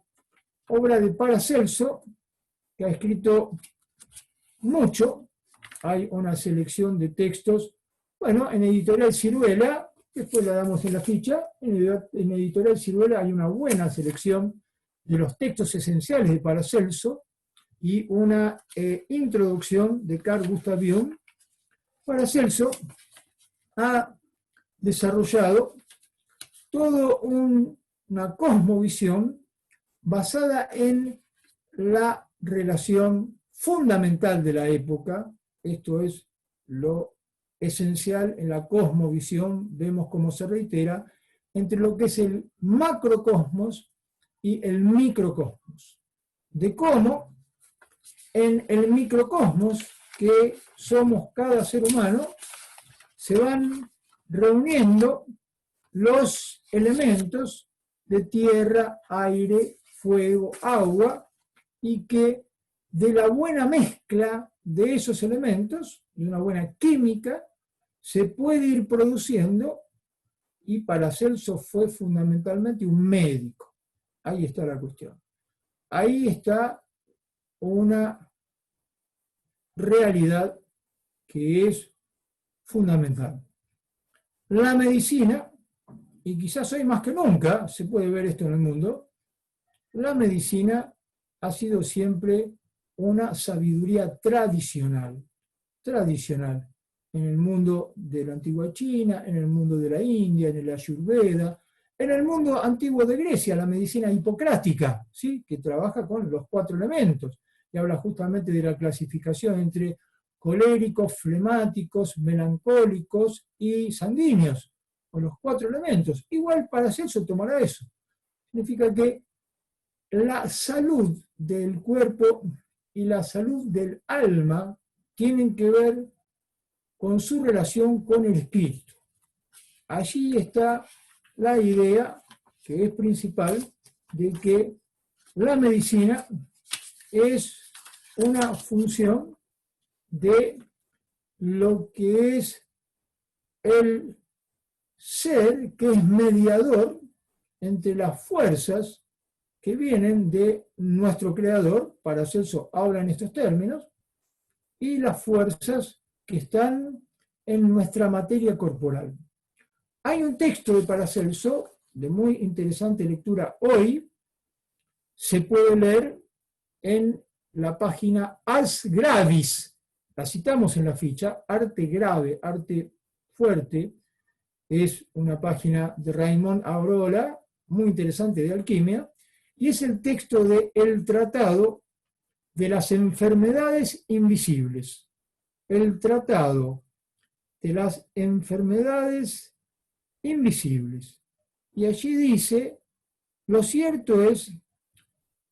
obra de Paracelso, que ha escrito mucho, hay una selección de textos, bueno, en Editorial Ciruela, después la damos en la ficha, en Editorial Ciruela hay una buena selección de los textos esenciales de Paracelso y una introducción de Carl Gustav Jung. Paracelso ha desarrollado toda una cosmovisión basada en la relación fundamental de la época. Esto es lo esencial en la cosmovisión, vemos cómo se reitera, entre lo que es el macrocosmos y el microcosmos. De cómo en el microcosmos, que somos cada ser humano, se van reuniendo los elementos de tierra, aire, fuego, agua, y que de la buena mezcla de esos elementos, de una buena química, se puede ir produciendo, y Paracelso fue fundamentalmente un médico. Ahí está la cuestión. Ahí está una realidad que es fundamental. La medicina, y quizás hoy más que nunca se puede ver esto en el mundo, la medicina ha sido siempre una sabiduría tradicional, en el mundo de la antigua China, en el mundo de la India, en el Ayurveda, en el mundo antiguo de Grecia, la medicina hipocrática, ¿sí?, que trabaja con los 4 elementos, y habla justamente de la clasificación entre coléricos, flemáticos, melancólicos y sanguíneos, con los 4 elementos. Igual Paracelso tomará eso. Significa que la salud del cuerpo y la salud del alma tienen que ver con su relación con el espíritu. Allí está la idea, que es principal, de que la medicina es una función de lo que es el ser que es mediador entre las fuerzas que vienen de nuestro creador. Paracelso habla en estos términos, y las fuerzas que están en nuestra materia corporal. Hay un texto de Paracelso de muy interesante lectura hoy, se puede leer en la página Ars Gravis, la citamos en la ficha, arte grave, arte fuerte, es una página de Raymond Arola, muy interesante, de alquimia, y es el texto de El Tratado de las Enfermedades Invisibles. El Tratado de las Enfermedades Invisibles. Y allí dice, lo cierto es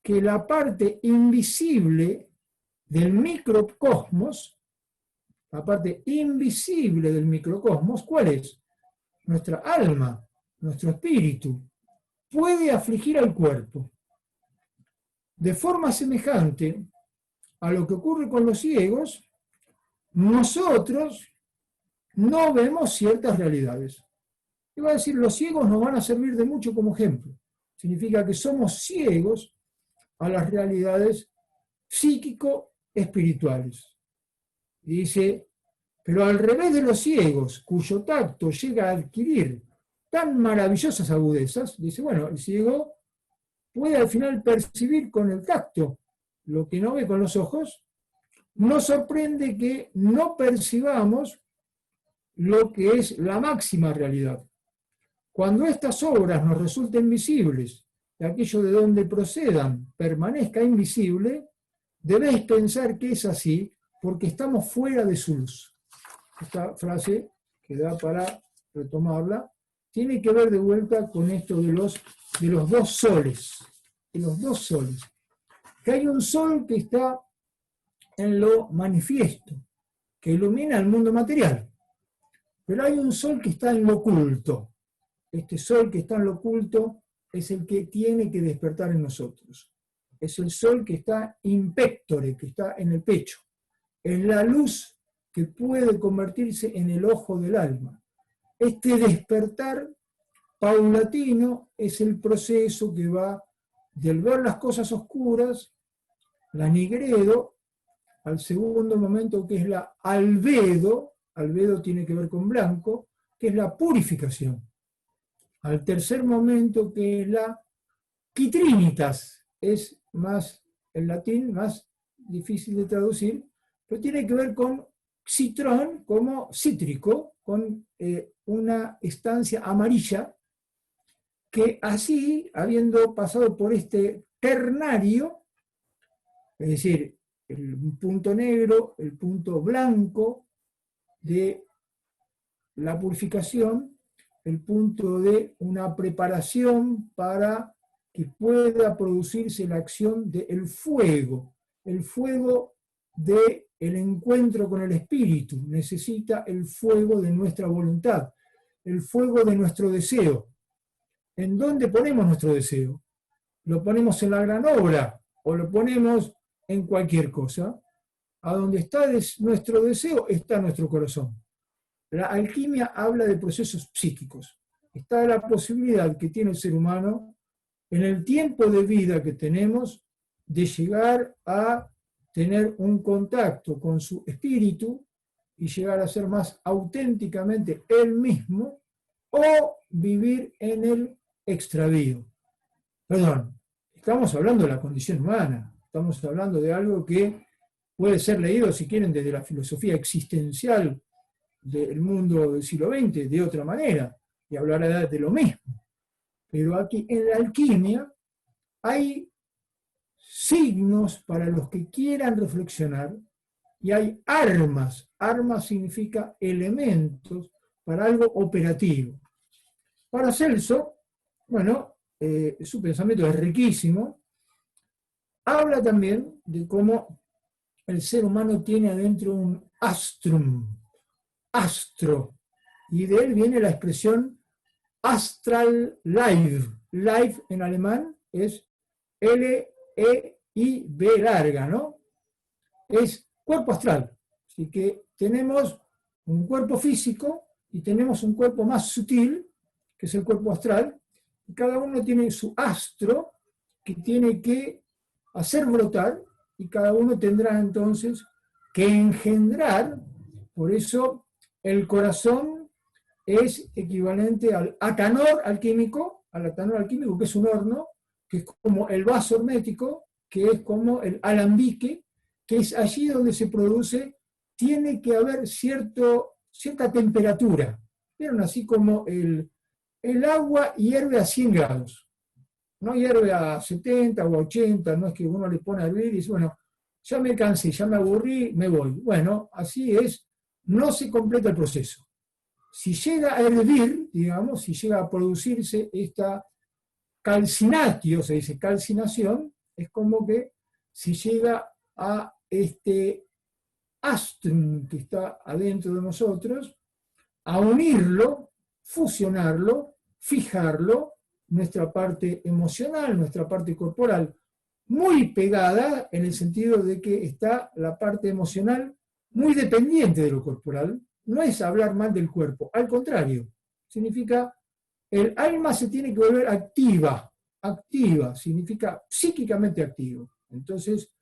que la parte invisible del microcosmos, la parte invisible del microcosmos, ¿cuál es? Nuestra alma, nuestro espíritu, puede afligir al cuerpo. De forma semejante a lo que ocurre con los ciegos, nosotros no vemos ciertas realidades. Iba a decir, los ciegos nos van a servir de mucho como ejemplo. Significa que somos ciegos a las realidades psíquico-espirituales. Y dice, pero al revés de los ciegos, cuyo tacto llega a adquirir tan maravillosas agudezas, dice, bueno, el ciego puede al final percibir con el tacto lo que no ve con los ojos. Nos sorprende que no percibamos lo que es la máxima realidad. Cuando estas obras nos resulten visibles y aquello de donde procedan permanezca invisible, debéis pensar que es así porque estamos fuera de su luz. Esta frase, que da para retomarla, tiene que ver de vuelta con esto de los dos soles. De los dos soles. Que hay un sol que está en lo manifiesto, que ilumina el mundo material. Pero hay un sol que está en lo oculto. Este sol que está en lo oculto es el que tiene que despertar en nosotros. Es el sol que está in pectore, que está en el pecho. Es la luz que puede convertirse en el ojo del alma. Este despertar paulatino es el proceso que va del ver las cosas oscuras, la nigredo, al segundo momento que es la albedo, albedo tiene que ver con blanco, que es la purificación. Al tercer momento que es la quitrinitas, es más, en latín, más difícil de traducir, pero tiene que ver con citrón como cítrico, con una estancia amarilla, que así, habiendo pasado por este ternario, es decir, el punto negro, el punto blanco de la purificación, el punto de una preparación para que pueda producirse la acción del fuego, el fuego del encuentro con el espíritu, necesita el fuego de nuestra voluntad, el fuego de nuestro deseo. ¿En dónde ponemos nuestro deseo? ¿Lo ponemos en la gran obra o lo ponemos en cualquier cosa? A donde está nuestro deseo está nuestro corazón. La alquimia habla de procesos psíquicos. Está la posibilidad que tiene el ser humano en el tiempo de vida que tenemos de llegar a tener un contacto con su espíritu y llegar a ser más auténticamente él mismo o vivir en el extravío. Perdón, estamos hablando de la condición humana, estamos hablando de algo que puede ser leído, si quieren, desde la filosofía existencial del mundo del siglo XX, de otra manera, y hablará de lo mismo. Pero aquí en la alquimia hay signos para los que quieran reflexionar y hay armas. Armas significa elementos para algo operativo. Para Celso, bueno, su pensamiento es riquísimo. Habla también de cómo el ser humano tiene adentro un astrum, astro, y de él viene la expresión astral life. Life en alemán es L-E-I-B larga, ¿no? Es cuerpo astral. Así que tenemos un cuerpo físico y tenemos un cuerpo más sutil, que es el cuerpo astral, y cada uno tiene su astro que tiene que hacer brotar, y cada uno tendrá entonces que engendrar. Por eso el corazón es equivalente al atanor alquímico, que es un horno, que es como el vaso hermético, que es como el alambique, que es allí donde se produce, tiene que haber cierta temperatura. ¿Vieron? Así como el agua hierve a 100 grados. no hierve a 70 o a 80, no es que uno le pone a hervir y dice, bueno, ya me cansé, ya me aburrí, me voy. Bueno, así es, no se completa el proceso. Si llega a hervir, digamos, si llega a producirse esta calcinatio, se dice calcinación, es como que si llega a este astrum que está adentro de nosotros, a unirlo, fusionarlo, fijarlo, nuestra parte emocional, nuestra parte corporal, muy pegada en el sentido de que está la parte emocional muy dependiente de lo corporal. No es hablar mal del cuerpo, al contrario, significa el alma se tiene que volver activa, activa, significa psíquicamente activo. Entonces,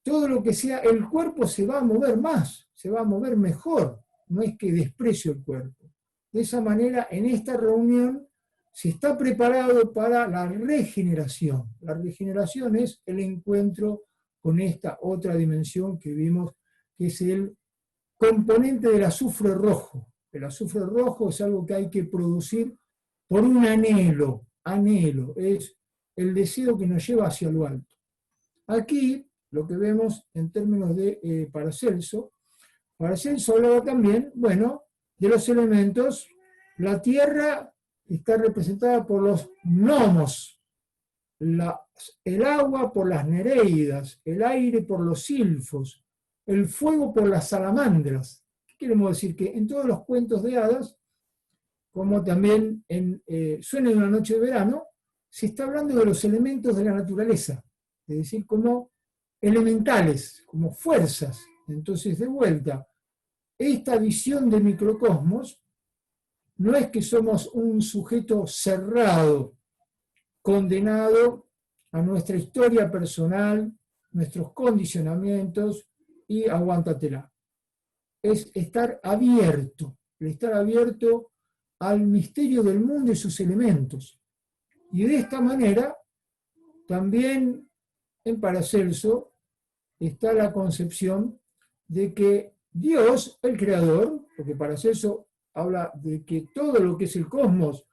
todo lo que sea el cuerpo se va a mover más, se va a mover mejor, no es que desprecio el cuerpo. De esa manera, en esta reunión se está preparado para la regeneración. La regeneración es el encuentro con esta otra dimensión que vimos, que es el componente del azufre rojo. El azufre rojo es algo que hay que producir por un anhelo, es el deseo que nos lleva hacia lo alto. Aquí, lo que vemos en términos de Paracelso hablaba también, bueno, de los elementos. La tierra está representada por los gnomos, el agua por las nereidas, el aire por los silfos, el fuego por las salamandras. ¿Qué queremos decir? Que en todos los cuentos de hadas, como también en Sueño de una noche de verano, se está hablando de los elementos de la naturaleza, es decir, como elementales, como fuerzas. Entonces, de vuelta, esta visión de microcosmos no es que somos un sujeto cerrado, condenado a nuestra historia personal, nuestros condicionamientos y aguántatela. Es estar abierto al misterio del mundo y sus elementos. Y de esta manera, también en Paracelso está la concepción de que Dios, el creador, porque Paracelso habla de que todo lo que es el cosmos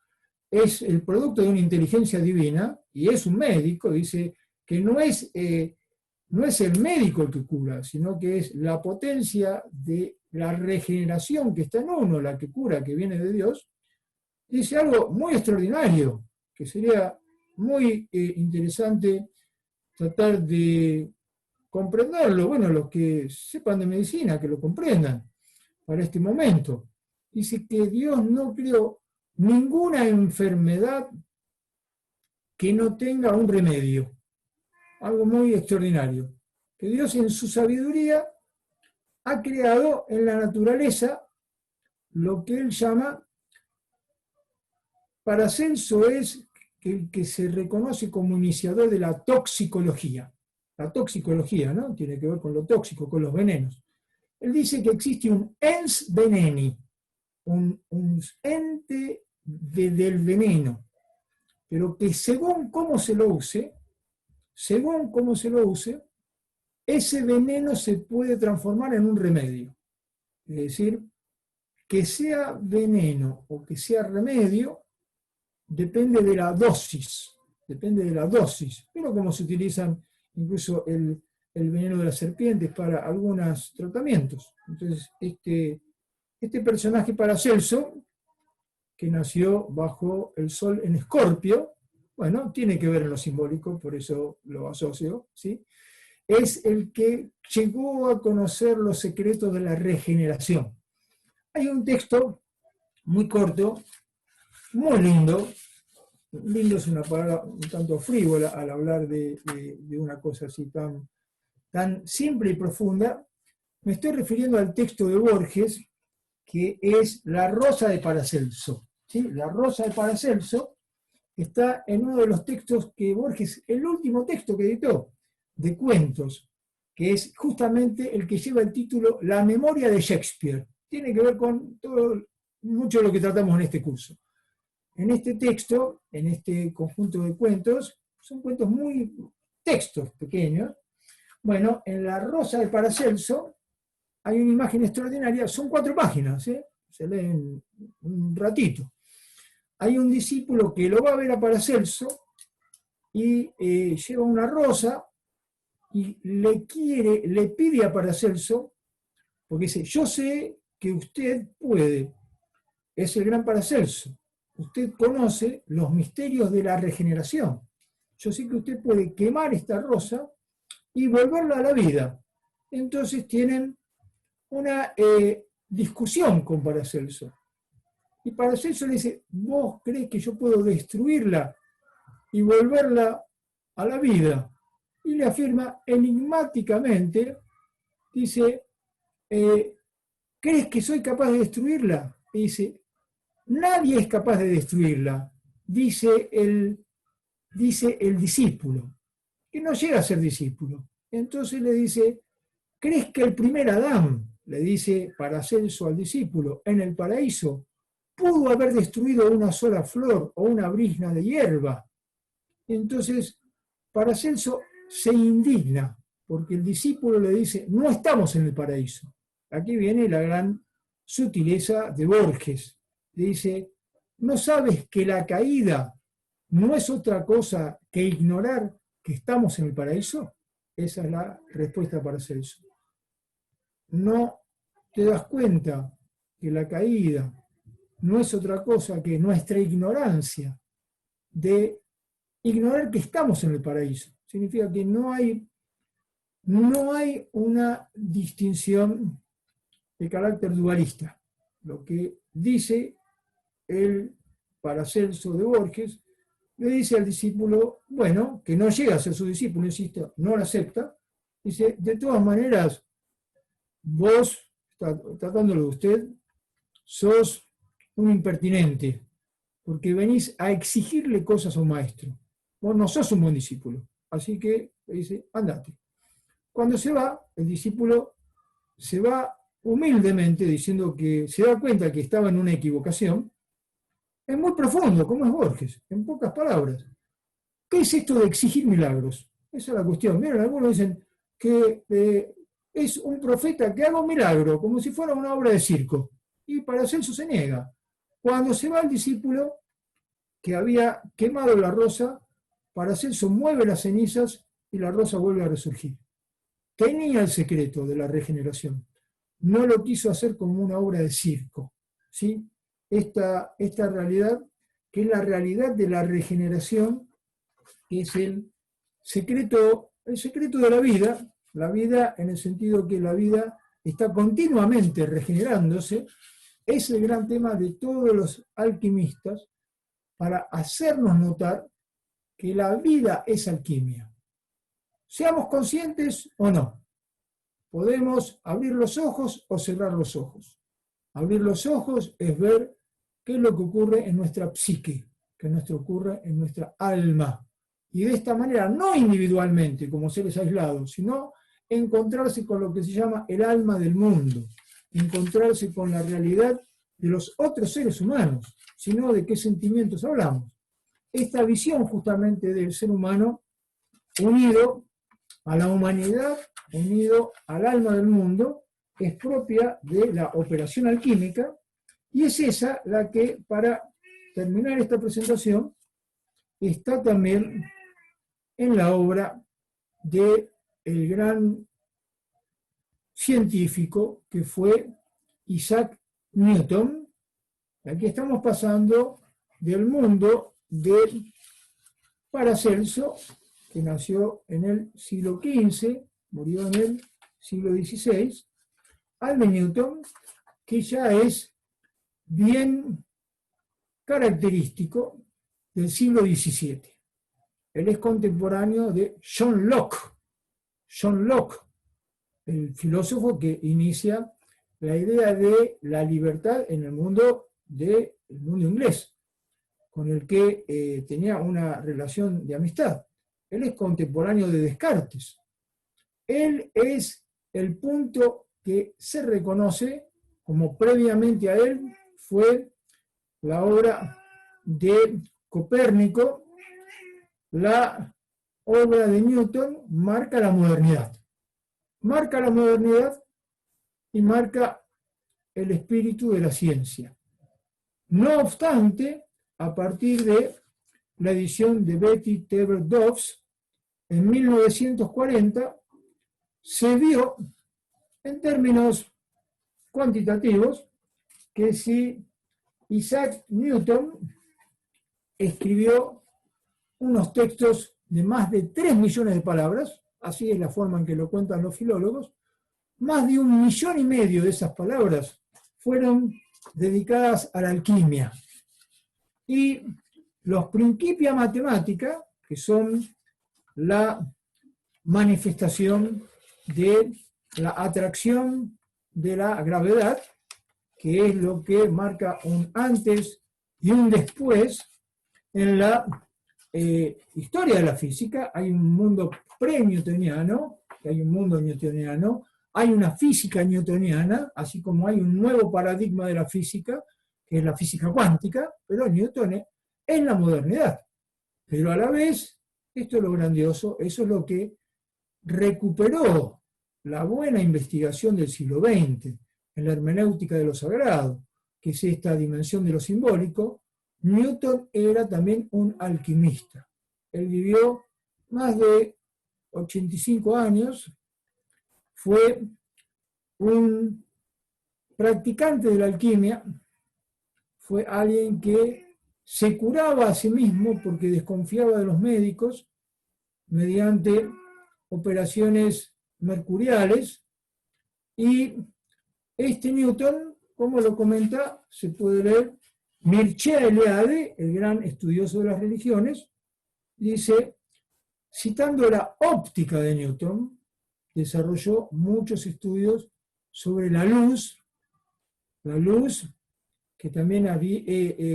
es el producto de una inteligencia divina, y es un médico, dice que no es el médico el que cura, sino que es la potencia de la regeneración que está en uno, la que cura, que viene de Dios. Dice algo muy extraordinario, que sería muy interesante tratar de comprenderlo. Bueno, los que sepan de medicina, que lo comprendan para este momento. Dice que Dios no creó ninguna enfermedad que no tenga un remedio. Algo muy extraordinario. Que Dios en su sabiduría ha creado en la naturaleza lo que él llama, Paracelso es el que se reconoce como iniciador de la toxicología. La toxicología, ¿no? Tiene que ver con lo tóxico, con los venenos. Él dice que existe un ens veneni, un ente del veneno, pero que según cómo se lo use, ese veneno se puede transformar en un remedio. Es decir, que sea veneno o que sea remedio, depende de la dosis, pero como se utilizan incluso el veneno de las serpientes para algunos tratamientos. Entonces, este personaje Paracelso, que nació bajo el sol en Escorpio, bueno, tiene que ver en lo simbólico, por eso lo asocio, ¿sí? Es el que llegó a conocer los secretos de la regeneración. Hay un texto muy corto, muy lindo. Lindo es una palabra un tanto frívola al hablar de una cosa así tan simple y profunda. Me estoy refiriendo al texto de Borges, que es La Rosa de Paracelso. ¿Sí? La Rosa de Paracelso está en uno de los textos que Borges, el último texto que editó, de cuentos, que es justamente el que lleva el título La memoria de Shakespeare. Tiene que ver con mucho de lo que tratamos en este curso. En este texto, en este conjunto de cuentos, son cuentos textos pequeños. Bueno, en La Rosa de Paracelso hay una imagen extraordinaria, son 4 páginas, se leen un ratito. Hay un discípulo que lo va a ver a Paracelso y lleva una rosa y le pide a Paracelso, porque dice, yo sé que usted puede, es el gran Paracelso, usted conoce los misterios de la regeneración, yo sé que usted puede quemar esta rosa y volverla a la vida. Entonces tienen una discusión con Paracelso. Y Paracelso le dice, ¿vos crees que yo puedo destruirla y volverla a la vida? Y le afirma enigmáticamente, dice, ¿crees que soy capaz de destruirla? Y dice, nadie es capaz de destruirla, dice el discípulo, que no llega a ser discípulo. Entonces le dice, ¿crees que el primer Adán, le dice Paracelso al discípulo, en el paraíso, pudo haber destruido una sola flor o una brizna de hierba? Entonces Paracelso se indigna, porque el discípulo le dice, no estamos en el paraíso. Aquí viene la gran sutileza de Borges. Le dice, ¿no sabes que la caída no es otra cosa que ignorar que estamos en el paraíso? Esa es la respuesta para Paracelso. No te das cuenta que la caída no es otra cosa que nuestra ignorancia de ignorar que estamos en el paraíso. Significa que no hay una distinción de carácter dualista. Lo que dice el Paracelso de Borges, le dice al discípulo, bueno, que no llega a ser su discípulo, insisto, no lo acepta, dice, de todas maneras, vos, tratándolo de usted, sos un impertinente, porque venís a exigirle cosas a un maestro. Vos no sos un buen discípulo. Así que le dice, andate. Cuando se va, el discípulo se va humildemente diciendo que se da cuenta que estaba en una equivocación. Es muy profundo, como es Borges, en pocas palabras. ¿Qué es esto de exigir milagros? Esa es la cuestión. Miren, algunos dicen que es un profeta que haga un milagro, como si fuera una obra de circo. Y Paracelso se niega. Cuando se va el discípulo que había quemado la rosa, Paracelso mueve las cenizas y la rosa vuelve a resurgir. Tenía el secreto de la regeneración. No lo quiso hacer como una obra de circo. ¿Sí? Esta realidad, que es la realidad de la regeneración, es el secreto de la vida en el sentido que la vida está continuamente regenerándose, es el gran tema de todos los alquimistas para hacernos notar que la vida es alquimia. Seamos conscientes o no. Podemos abrir los ojos o cerrar los ojos. Abrir los ojos es ver qué es lo que ocurre en nuestra psique, qué es lo que ocurre en nuestra alma. Y de esta manera, no individualmente, como seres aislados, sino encontrarse con lo que se llama el alma del mundo, encontrarse con la realidad de los otros seres humanos, sino de qué sentimientos hablamos. Esta visión justamente del ser humano unido a la humanidad, unido al alma del mundo, es propia de la operación alquímica, y es esa la que, para terminar esta presentación, está también en la obra del gran científico que fue Isaac Newton. Aquí estamos pasando del mundo de Paracelso, que nació en el siglo XV, murió en el siglo XVI, al de Newton, que ya es bien característico del siglo XVII. Él es contemporáneo de John Locke. John Locke, el filósofo que inicia la idea de la libertad en el mundo inglés, con el que tenía una relación de amistad. Él es contemporáneo de Descartes. Él es el punto que se reconoce como previamente a él fue la obra de Copérnico, la obra de Newton marca la modernidad. Marca la modernidad y marca el espíritu de la ciencia. No obstante, a partir de la edición de Betty Teber Dobbs, en 1940, se vio, en términos cuantitativos, que si Isaac Newton escribió unos textos de más de 3 millones de palabras, así es la forma en que lo cuentan los filólogos, más de 1,5 millones de esas palabras fueron dedicadas a la alquimia. Y los Principia Mathematica, que son la manifestación de la atracción de la gravedad, que es lo que marca un antes y un después en la historia de la física. Hay un mundo pre-newtoniano, hay un mundo newtoniano, hay una física newtoniana, así como hay un nuevo paradigma de la física, que es la física cuántica, pero Newton es la modernidad. Pero a la vez, esto es lo grandioso, eso es lo que recuperó la buena investigación del siglo XX en la hermenéutica de lo sagrado, que es esta dimensión de lo simbólico. Newton era también un alquimista. Él vivió más de 85 años, fue un practicante de la alquimia, fue alguien que se curaba a sí mismo porque desconfiaba de los médicos mediante operaciones mercuriales, y este Newton, como lo comenta, se puede leer, Mircea Eliade, el gran estudioso de las religiones, dice, citando la óptica de Newton, desarrolló muchos estudios sobre la luz que también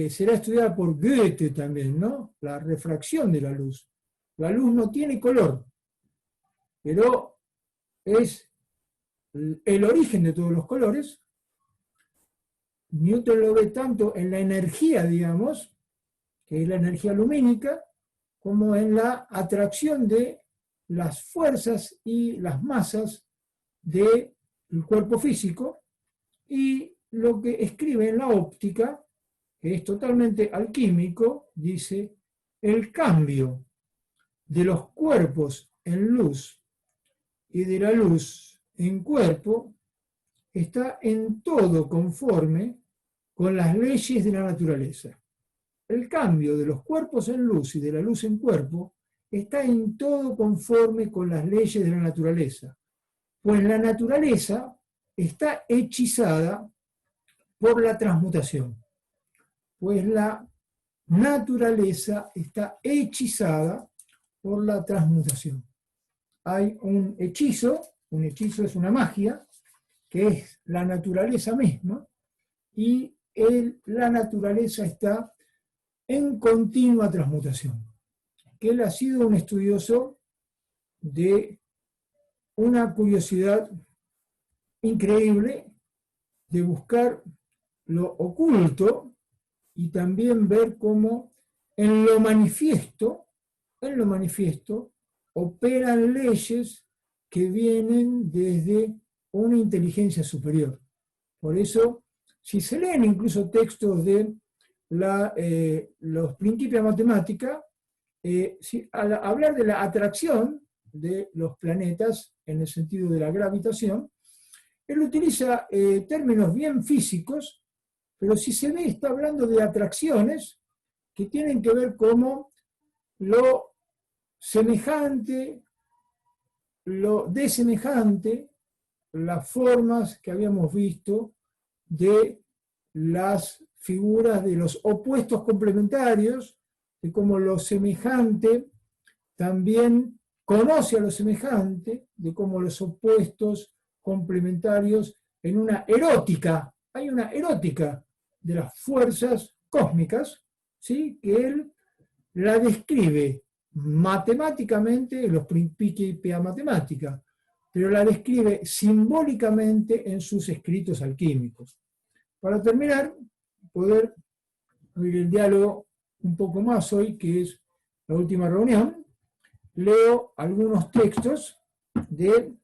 será estudiada por Goethe también, ¿no? La refracción de la luz. La luz no tiene color, pero es el origen de todos los colores. Newton lo ve tanto en la energía, digamos, que es la energía lumínica, como en la atracción de las fuerzas y las masas del cuerpo físico, y lo que escribe en la óptica, que es totalmente alquímico, dice, el cambio de los cuerpos en luz y de la luz en cuerpo está en todo conforme con las leyes de la naturaleza. El cambio de los cuerpos en luz y de la luz en cuerpo está en todo conforme con las leyes de la naturaleza, pues la naturaleza está hechizada por la transmutación. Pues la naturaleza está hechizada por la transmutación. Hay un hechizo es una magia, que es la naturaleza misma, y la naturaleza está en continua transmutación. Que él ha sido un estudioso de una curiosidad increíble de buscar lo oculto y también ver cómo en lo manifiesto operan leyes que vienen desde una inteligencia superior. Por eso, si se leen incluso textos de los Principia Mathematica, al hablar de la atracción de los planetas en el sentido de la gravitación, él utiliza términos bien físicos, pero si se ve, está hablando de atracciones que tienen que ver cómo lo semejante, lo desemejante, las formas que habíamos visto de las figuras de los opuestos complementarios, de cómo lo semejante también conoce a lo semejante, de cómo los opuestos complementarios en una erótica, hay una erótica de las fuerzas cósmicas, ¿sí? Que él la describe matemáticamente en los Principia Mathematica, pero la describe simbólicamente en sus escritos alquímicos. Para terminar, poder abrir el diálogo un poco más hoy, que es la última reunión, leo algunos textos de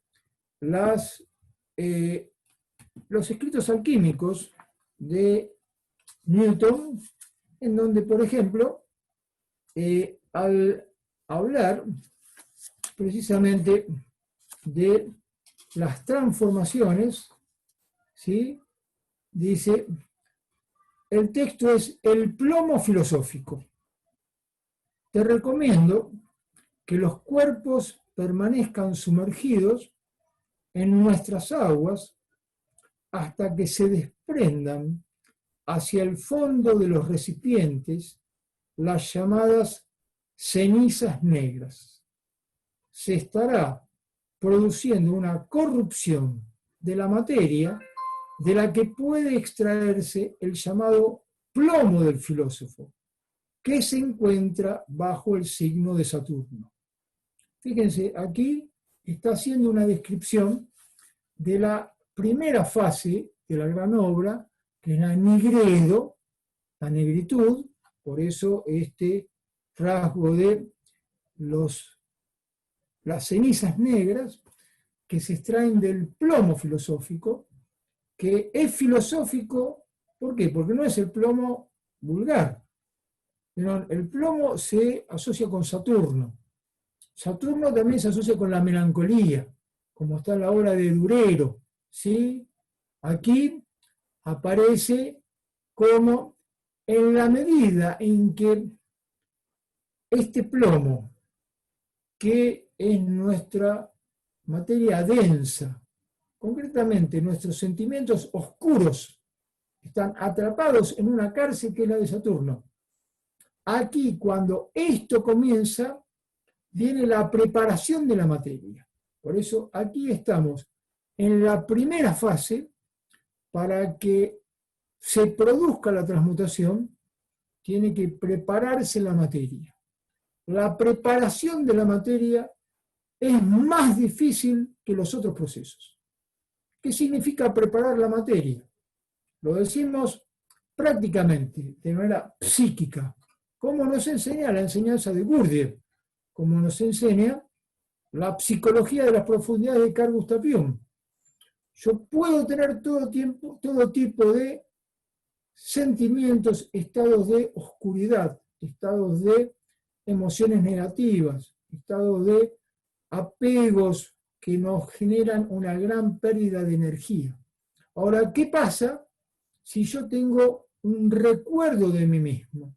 los escritos alquímicos de Newton, en donde, por ejemplo, al hablar precisamente de las transformaciones, ¿sí? Dice, el texto es el plomo filosófico. Te recomiendo que los cuerpos permanezcan sumergidos en nuestras aguas hasta que se desprendan hacia el fondo de los recipientes las llamadas cenizas negras. Se estará produciendo una corrupción de la materia de la que puede extraerse el llamado plomo del filósofo, que se encuentra bajo el signo de Saturno. Fíjense, aquí está haciendo una descripción de la primera fase de la gran obra, que es la nigredo, la negritud, por eso este rasgo de las cenizas negras que se extraen del plomo filosófico, que es filosófico, ¿por qué? Porque no es el plomo vulgar. El plomo se asocia con Saturno. Saturno también se asocia con la melancolía, como está en la obra de Durero, ¿sí? Aquí aparece como en la medida en que este plomo, que es nuestra materia densa, concretamente nuestros sentimientos oscuros, están atrapados en una cárcel que es la de Saturno. Aquí, cuando esto comienza, viene la preparación de la materia. Por eso aquí estamos en la primera fase. Para que se produzca la transmutación, tiene que prepararse la materia. La preparación de la materia es más difícil que los otros procesos. ¿Qué significa preparar la materia? Lo decimos prácticamente, de manera psíquica, como nos enseña la enseñanza de Gurdjieff, como nos enseña la psicología de las profundidades de Carl Gustav Jung. Yo puedo tener todo tipo de sentimientos, estados de oscuridad, estados de emociones negativas, estados de apegos que nos generan una gran pérdida de energía. Ahora, ¿qué pasa si yo tengo un recuerdo de mí mismo?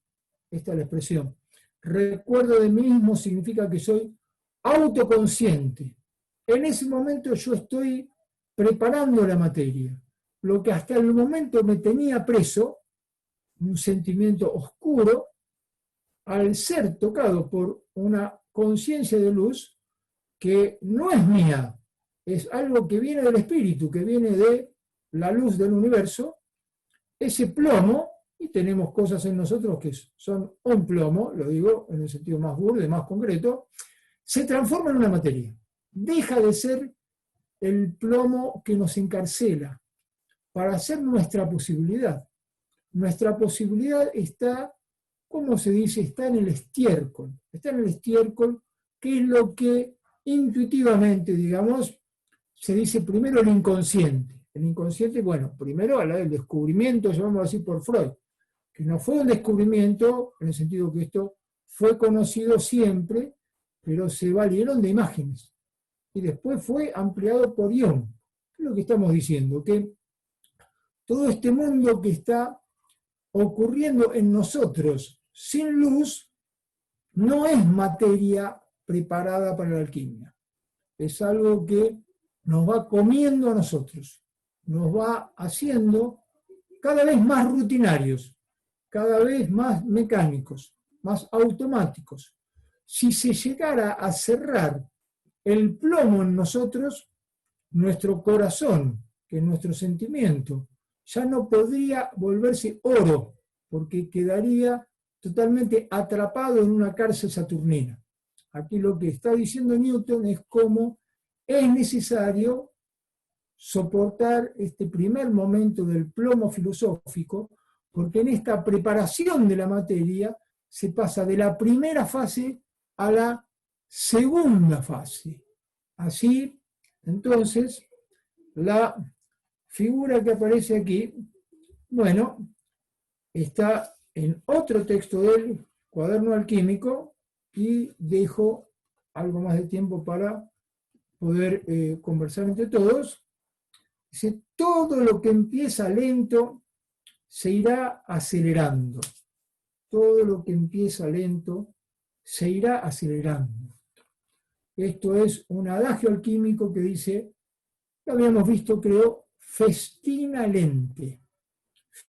Esta es la expresión. Recuerdo de mí mismo significa que soy autoconsciente. En ese momento yo estoy preparando la materia. Lo que hasta el momento me tenía preso, un sentimiento oscuro, al ser tocado por una conciencia de luz que no es mía, es algo que viene del espíritu, que viene de la luz del universo, ese plomo, y tenemos cosas en nosotros que son un plomo, lo digo en el sentido más burdo, más concreto, se transforma en una materia. Deja de ser el plomo que nos encarcela para hacer nuestra posibilidad. Nuestra posibilidad está, ¿cómo se dice? Está en el estiércol. Está en el estiércol, que es lo que intuitivamente, digamos, se dice primero el inconsciente. El inconsciente, bueno, primero habla del descubrimiento, llamémoslo así por Freud, que no fue un descubrimiento en el sentido que esto fue conocido siempre, pero se valieron de imágenes. Y después fue ampliado por Jung. ¿Qué es lo que estamos diciendo? Que todo este mundo que está ocurriendo en nosotros sin luz no es materia preparada para la alquimia. Es algo que nos va comiendo a nosotros, nos va haciendo cada vez más rutinarios, cada vez más mecánicos, más automáticos. Si se llegara a cerrar el plomo en nosotros, nuestro corazón, que es nuestro sentimiento, ya no podría volverse oro, porque quedaría totalmente atrapado en una cárcel saturnina. Aquí lo que está diciendo Newton es cómo es necesario soportar este primer momento del plomo filosófico, porque en esta preparación de la materia se pasa de la primera fase a la segunda fase. Así, entonces, la figura que aparece aquí, bueno, está en otro texto de él, cuaderno alquímico y dejo algo más de tiempo para poder conversar entre todos. Dice, todo lo que empieza lento se irá acelerando. Todo lo que empieza lento se irá acelerando. Esto es un adagio alquímico que dice, lo habíamos visto, creo, festina lente.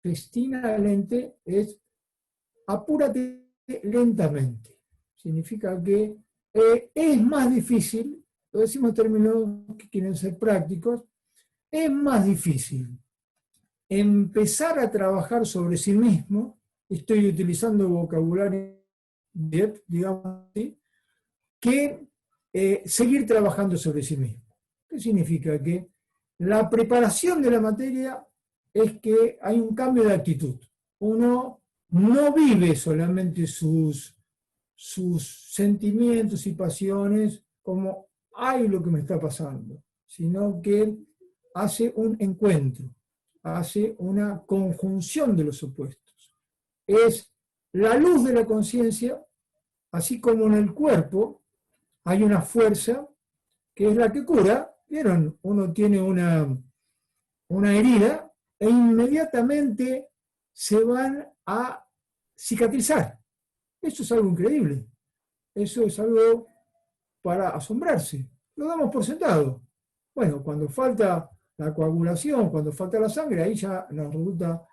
Festina lente es apúrate lentamente. Significa que es más difícil, lo decimos en términos que quieren ser prácticos, es más difícil empezar a trabajar sobre sí mismo, estoy utilizando vocabulario, digamos así, que seguir trabajando sobre sí mismo. ¿Qué significa? Que la preparación de la materia es que hay un cambio de actitud. Uno no vive solamente sus sentimientos y pasiones como, ay, lo que me está pasando, sino que hace un encuentro, hace una conjunción de los opuestos. Es la luz de la conciencia, así como en el cuerpo hay una fuerza que es la que cura. ¿Vieron? Uno tiene una herida e inmediatamente se van a cicatrizar. Eso es algo increíble. Eso es algo para asombrarse. Lo damos por sentado. Bueno, cuando falta la coagulación, cuando falta la sangre, ahí ya nos resulta,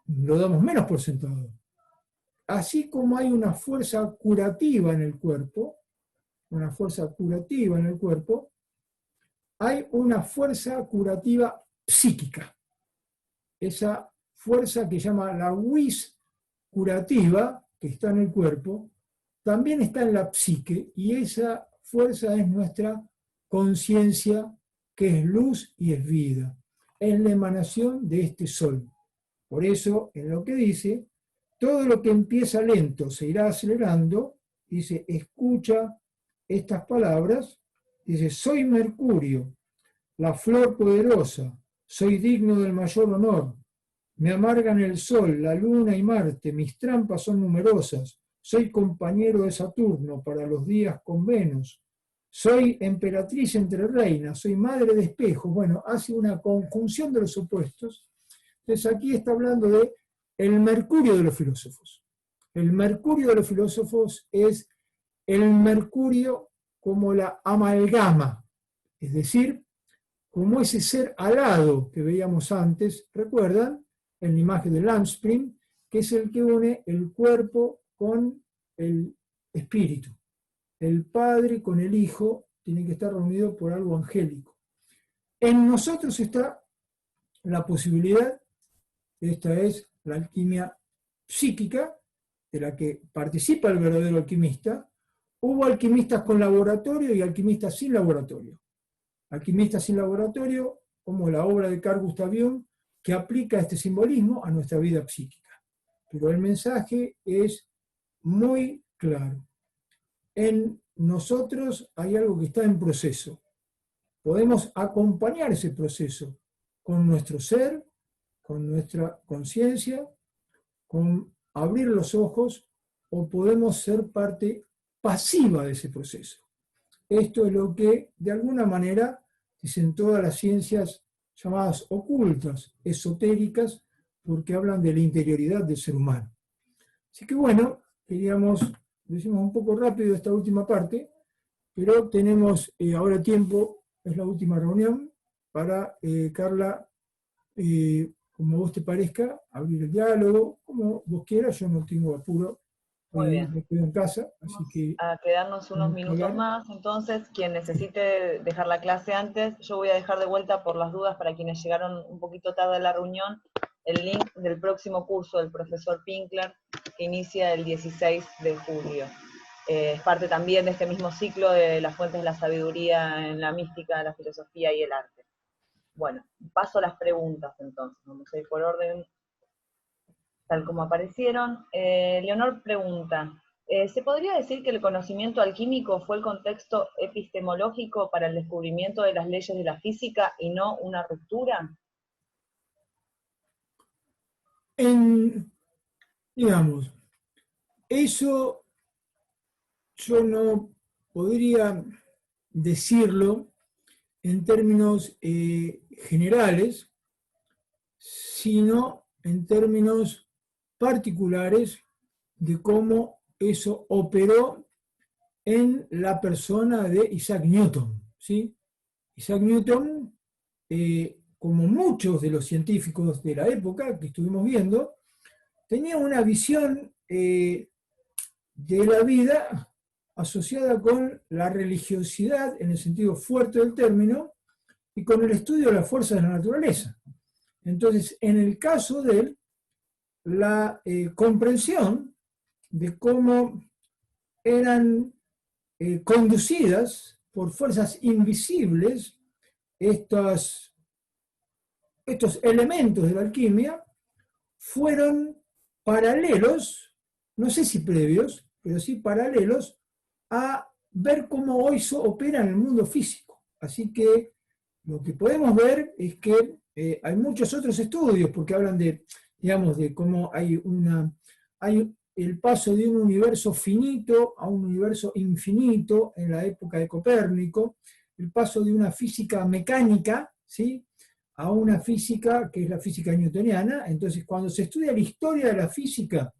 lo damos menos por sentado. Así como hay una fuerza curativa en el cuerpo, una fuerza curativa en el cuerpo, hay una fuerza curativa psíquica. Esa fuerza que llama la vis curativa, que está en el cuerpo, también está en la psique, y esa fuerza es nuestra conciencia, que es luz y es vida. Es la emanación de este sol. Por eso, en lo que dice, todo lo que empieza lento se irá acelerando. Dice, escucha estas palabras. Dice, soy Mercurio, la flor poderosa, soy digno del mayor honor. Me amargan el sol, la luna y Marte, mis trampas son numerosas. Soy compañero de Saturno para los días con Venus. Soy emperatriz entre reinas, soy madre de espejos. Bueno, hace una conjunción de los opuestos. Entonces aquí está hablando de el Mercurio de los filósofos. El Mercurio de los filósofos es el Mercurio como la amalgama, es decir, como ese ser alado que veíamos antes, ¿recuerdan? En la imagen de Lamspring, que es el que une el cuerpo con el espíritu. El Padre con el Hijo tienen que estar reunidos por algo angélico. En nosotros está la posibilidad, esta es la alquimia psíquica, de la que participa el verdadero alquimista. Hubo alquimistas con laboratorio y alquimistas sin laboratorio. Alquimistas sin laboratorio, como la obra de Carl Gustav Jung, que aplica este simbolismo a nuestra vida psíquica. Pero el mensaje es muy claro. En nosotros hay algo que está en proceso. Podemos acompañar ese proceso con nuestro ser, con nuestra conciencia, con abrir los ojos, o podemos ser parte pasiva de ese proceso. Esto es lo que, de alguna manera, dicen todas las ciencias llamadas ocultas, esotéricas, porque hablan de la interioridad del ser humano. Así que bueno, queríamos, lo hicimos un poco rápido esta última parte, pero tenemos ahora tiempo, es la última reunión, para, Carla, como vos te parezca, abrir el diálogo, como vos quieras, yo no tengo apuro, Muy bien. me quedo en casa, así Vamos que... a quedarnos unos minutos más, entonces, quien necesite dejar la clase antes, yo voy a dejar de vuelta por las dudas para quienes llegaron un poquito tarde a la reunión, el link del próximo curso del profesor Pinkler, que inicia el 16 de julio. Es parte también de este mismo ciclo de las fuentes de la sabiduría en la mística, la filosofía y el arte. Bueno, paso a las preguntas entonces, vamos a ir por orden tal como aparecieron. Leonor pregunta, ¿se podría decir que el conocimiento alquímico fue el contexto epistemológico para el descubrimiento de las leyes de la física y no una ruptura? Digamos, eso yo no podría decirlo en términos generales, sino en términos particulares de cómo eso operó en la persona de Isaac Newton, ¿sí? Isaac Newton, como muchos de los científicos de la época que estuvimos viendo, tenía una visión de la vida asociada con la religiosidad, en el sentido fuerte del término, y con el estudio de las fuerzas de la naturaleza. Entonces, en el caso de él, la comprensión de cómo eran conducidas por fuerzas invisibles estos elementos de la alquimia fueron paralelos, no sé si previos, pero sí paralelos a ver cómo hoy opera en el mundo físico. Así que lo que podemos ver es que hay muchos otros estudios, porque hablan de, digamos, de cómo hay el paso de un universo finito a un universo infinito en la época de Copérnico, el paso de una física mecánica, ¿sí?, a una física que es la física newtoniana. Entonces, cuando se estudia la historia de la física,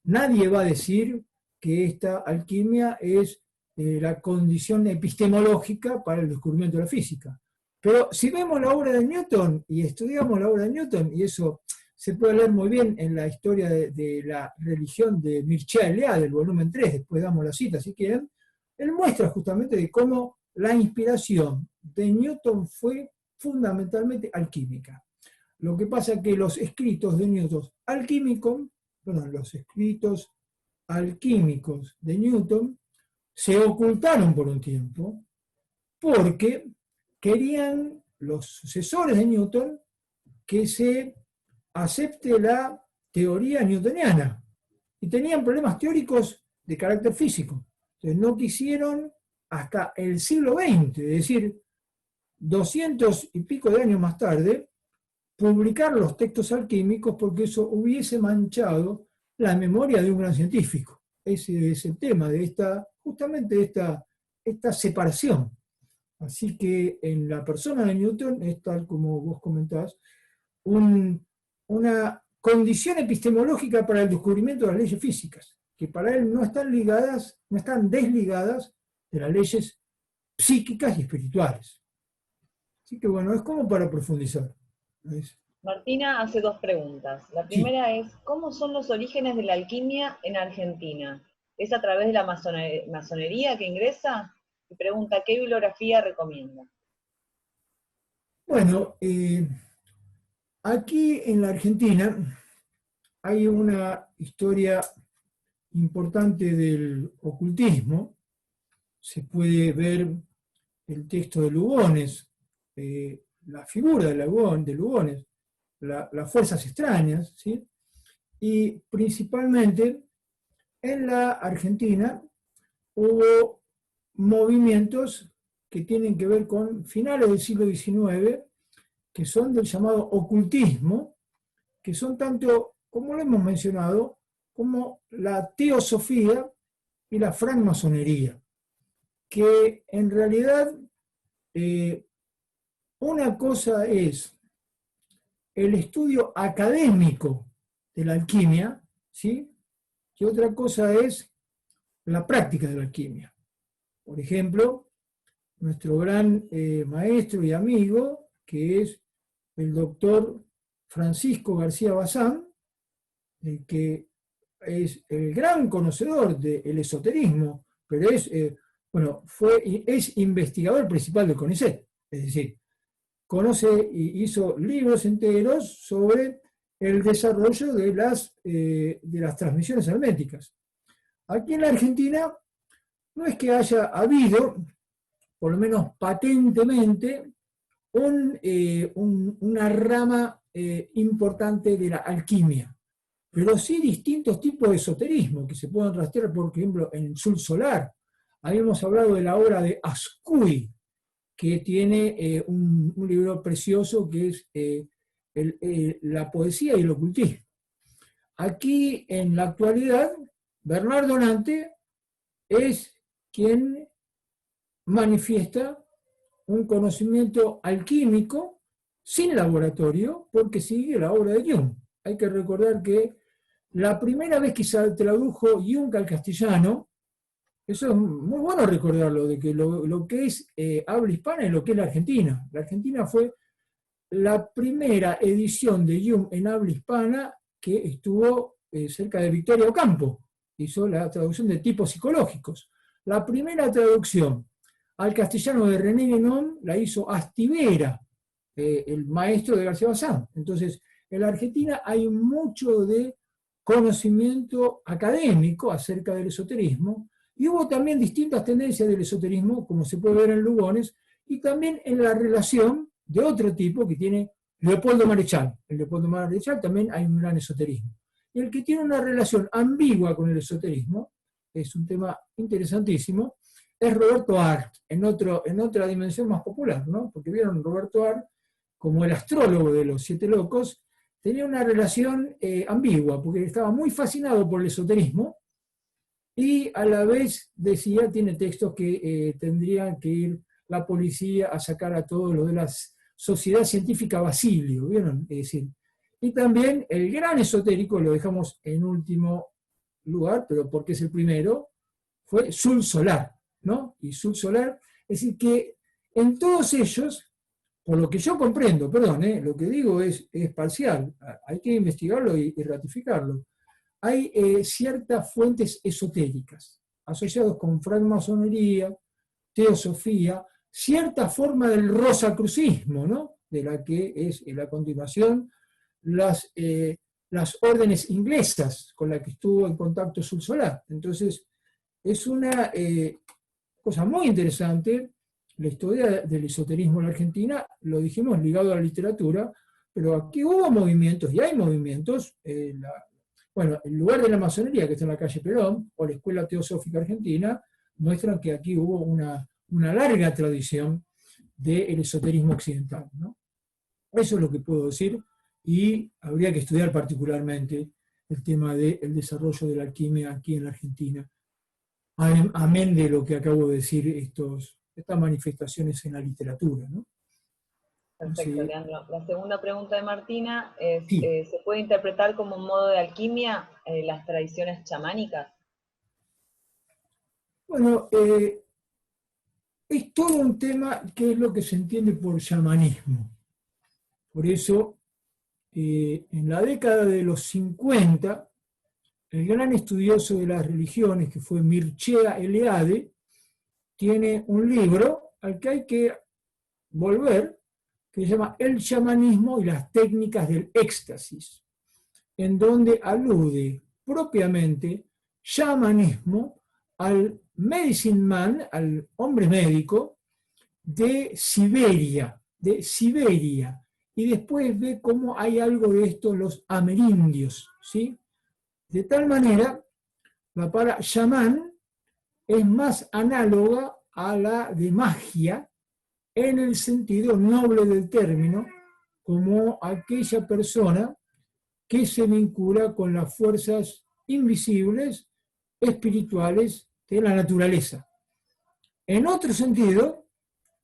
nadie va a decir que esta alquimia es la condición epistemológica para el descubrimiento de la física. Pero si vemos la obra de Newton y estudiamos la obra de Newton, y eso se puede leer muy bien en la historia de la religión de Mircea Eliade, del volumen 3, después damos la cita si quieren, él muestra justamente de cómo la inspiración de Newton fue fundamentalmente alquímica. Lo que pasa es que los escritos de Newton los escritos alquímicos de Newton se ocultaron por un tiempo porque querían los sucesores de Newton que se acepte la teoría newtoniana y tenían problemas teóricos de carácter físico. Entonces no quisieron hasta el siglo XX, es decir, 200 y pico de años más tarde, publicar los textos alquímicos porque eso hubiese manchado la memoria de un gran científico. Ese es el tema de justamente esta separación. Así que en la persona de Newton es, tal como vos comentás, una condición epistemológica para el descubrimiento de las leyes físicas, que para él no están desligadas de las leyes psíquicas y espirituales. Así que bueno, es como para profundizar. Martina hace dos preguntas. La primera es, ¿cómo son los orígenes de la alquimia en Argentina? ¿Es a través de la masonería que ingresa? Y pregunta, ¿qué bibliografía recomienda? Bueno, aquí en la Argentina hay una historia importante del ocultismo. Se puede ver el texto de Lugones, la figura de Lugones, las fuerzas extrañas, ¿sí? Y principalmente en la Argentina hubo movimientos que tienen que ver con finales del siglo XIX, que son del llamado ocultismo, que son tanto, como lo hemos mencionado, como la teosofía y la francmasonería, que en realidad una cosa es el estudio académico de la alquimia, ¿sí?, y otra cosa es la práctica de la alquimia. Por ejemplo, nuestro gran maestro y amigo, que es el doctor Francisco García Bazán, que es el gran conocedor del esoterismo, pero es investigador principal del CONICET, es decir, conoce y hizo libros enteros sobre el desarrollo de las transmisiones herméticas. Aquí en la Argentina no es que haya habido, por lo menos patentemente, una rama importante de la alquimia, pero sí distintos tipos de esoterismo que se pueden rastrear, por ejemplo, en el sur solar. Habíamos hablado de la obra de Ascui, que tiene un libro precioso que es la poesía y el ocultismo. Aquí, en la actualidad, Bernardo Nante es quien manifiesta un conocimiento alquímico sin laboratorio, porque sigue la obra de Jung. Hay que recordar que la primera vez que se tradujo Jung al castellano, eso es muy bueno recordarlo, de que lo que es habla hispana y lo que es la Argentina. La Argentina fue la primera edición de Jung en habla hispana que estuvo cerca de Victoria Ocampo. Hizo la traducción de tipos psicológicos. La primera traducción al castellano de René Guénon la hizo Astivera, el maestro de García Bazán. Entonces, en la Argentina hay mucho de conocimiento académico acerca del esoterismo, y hubo también distintas tendencias del esoterismo, como se puede ver en Lugones, y también en la relación de otro tipo que tiene Leopoldo Marechal. En Leopoldo Marechal también hay un gran esoterismo. Y el que tiene una relación ambigua con el esoterismo, es un tema interesantísimo, es Roberto Arlt, en otra dimensión más popular, ¿no? Porque vieron Roberto Arlt como el astrólogo de los Siete Locos, tenía una relación ambigua, porque estaba muy fascinado por el esoterismo, y a la vez decía, tiene textos que tendrían que ir la policía a sacar a todos los de la Sociedad Científica Basilio, ¿vieron? Es decir, y también el gran esotérico, lo dejamos en último lugar, pero porque es el primero, fue Sul Solar, ¿no? Y Sul Solar, es decir, que en todos ellos, por lo que yo comprendo, perdón, lo que digo es parcial, hay que investigarlo y ratificarlo, hay ciertas fuentes esotéricas asociadas con francmasonería, teosofía, cierta forma del rosacrucismo, ¿no? De la que es la continuación las órdenes inglesas con las que estuvo en contacto Sul Solar. Entonces, es una cosa muy interesante la historia del esoterismo en la Argentina, lo dijimos ligado a la literatura, pero aquí hubo movimientos, y hay movimientos, bueno, el lugar de la masonería, que está en la calle Perón, o la Escuela Teosófica Argentina, muestran que aquí hubo una larga tradición del esoterismo occidental, ¿no? Eso es lo que puedo decir, y habría que estudiar particularmente el tema del desarrollo de la alquimia aquí en la Argentina, amén de lo que acabo de decir, estas manifestaciones en la literatura, ¿no? Perfecto, Leandro. La segunda pregunta de Martina es, Sí. ¿se puede interpretar como un modo de alquimia las tradiciones chamánicas? Bueno, es todo un tema que es lo que se entiende por chamanismo. Por eso, en la década de los 50, el gran estudioso de las religiones, que fue Mircea Eliade, tiene un libro al que hay que volver, que se llama El chamanismo y las técnicas del éxtasis, en donde alude propiamente chamanismo al medicine man, al hombre médico de Siberia, y después ve cómo hay algo de esto en los amerindios, ¿sí? De tal manera, la palabra chamán es más análoga a la de magia en el sentido noble del término, como aquella persona que se vincula con las fuerzas invisibles, espirituales de la naturaleza. En otro sentido,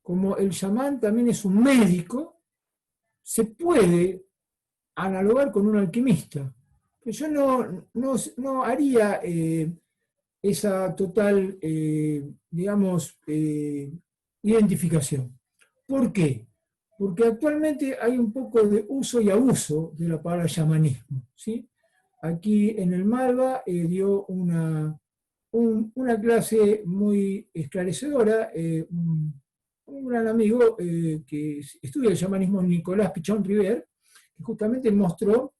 como el chamán también es un médico, se puede analogar con un alquimista. Pero yo no haría esa total, digamos, identificación. ¿Por qué? Porque actualmente hay un poco de uso y abuso de la palabra chamanismo, ¿sí? Aquí en el Malva dio una clase muy esclarecedora, un gran amigo que estudia el chamanismo, Nicolás Pichón River, que justamente mostró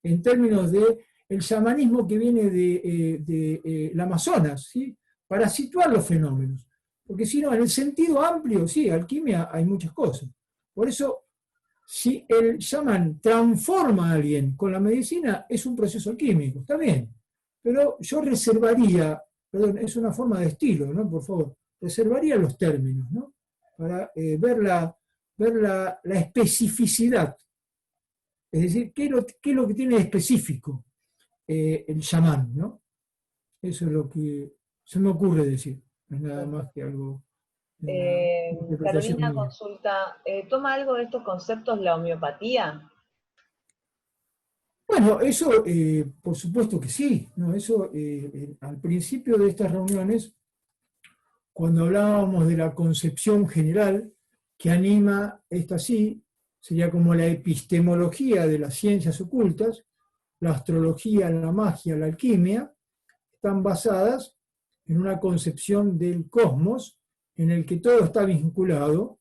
en términos de el chamanismo que viene del Amazonas, ¿sí? Para situar los fenómenos. Porque si no, en el sentido amplio, sí, alquimia hay muchas cosas. Por eso, si el chamán transforma a alguien con la medicina, es un proceso alquímico, está bien. Pero yo reservaría, perdón, es una forma de estilo, ¿no? Por favor, reservaría los términos, ¿no? Para ver la especificidad. Es decir, ¿qué es lo que tiene de específico el chamán, ¿no? Eso es lo que se me ocurre decir, no es nada más que algo de una interpretación Carolina mía. consulta, ¿toma algo de estos conceptos la homeopatía? Bueno, eso por supuesto que sí, ¿no? Eso al principio de estas reuniones, cuando hablábamos de la concepción general que anima esta sí, sería como la epistemología de las ciencias ocultas, la astrología, la magia, la alquimia, están basadas en una concepción del cosmos en el que todo está vinculado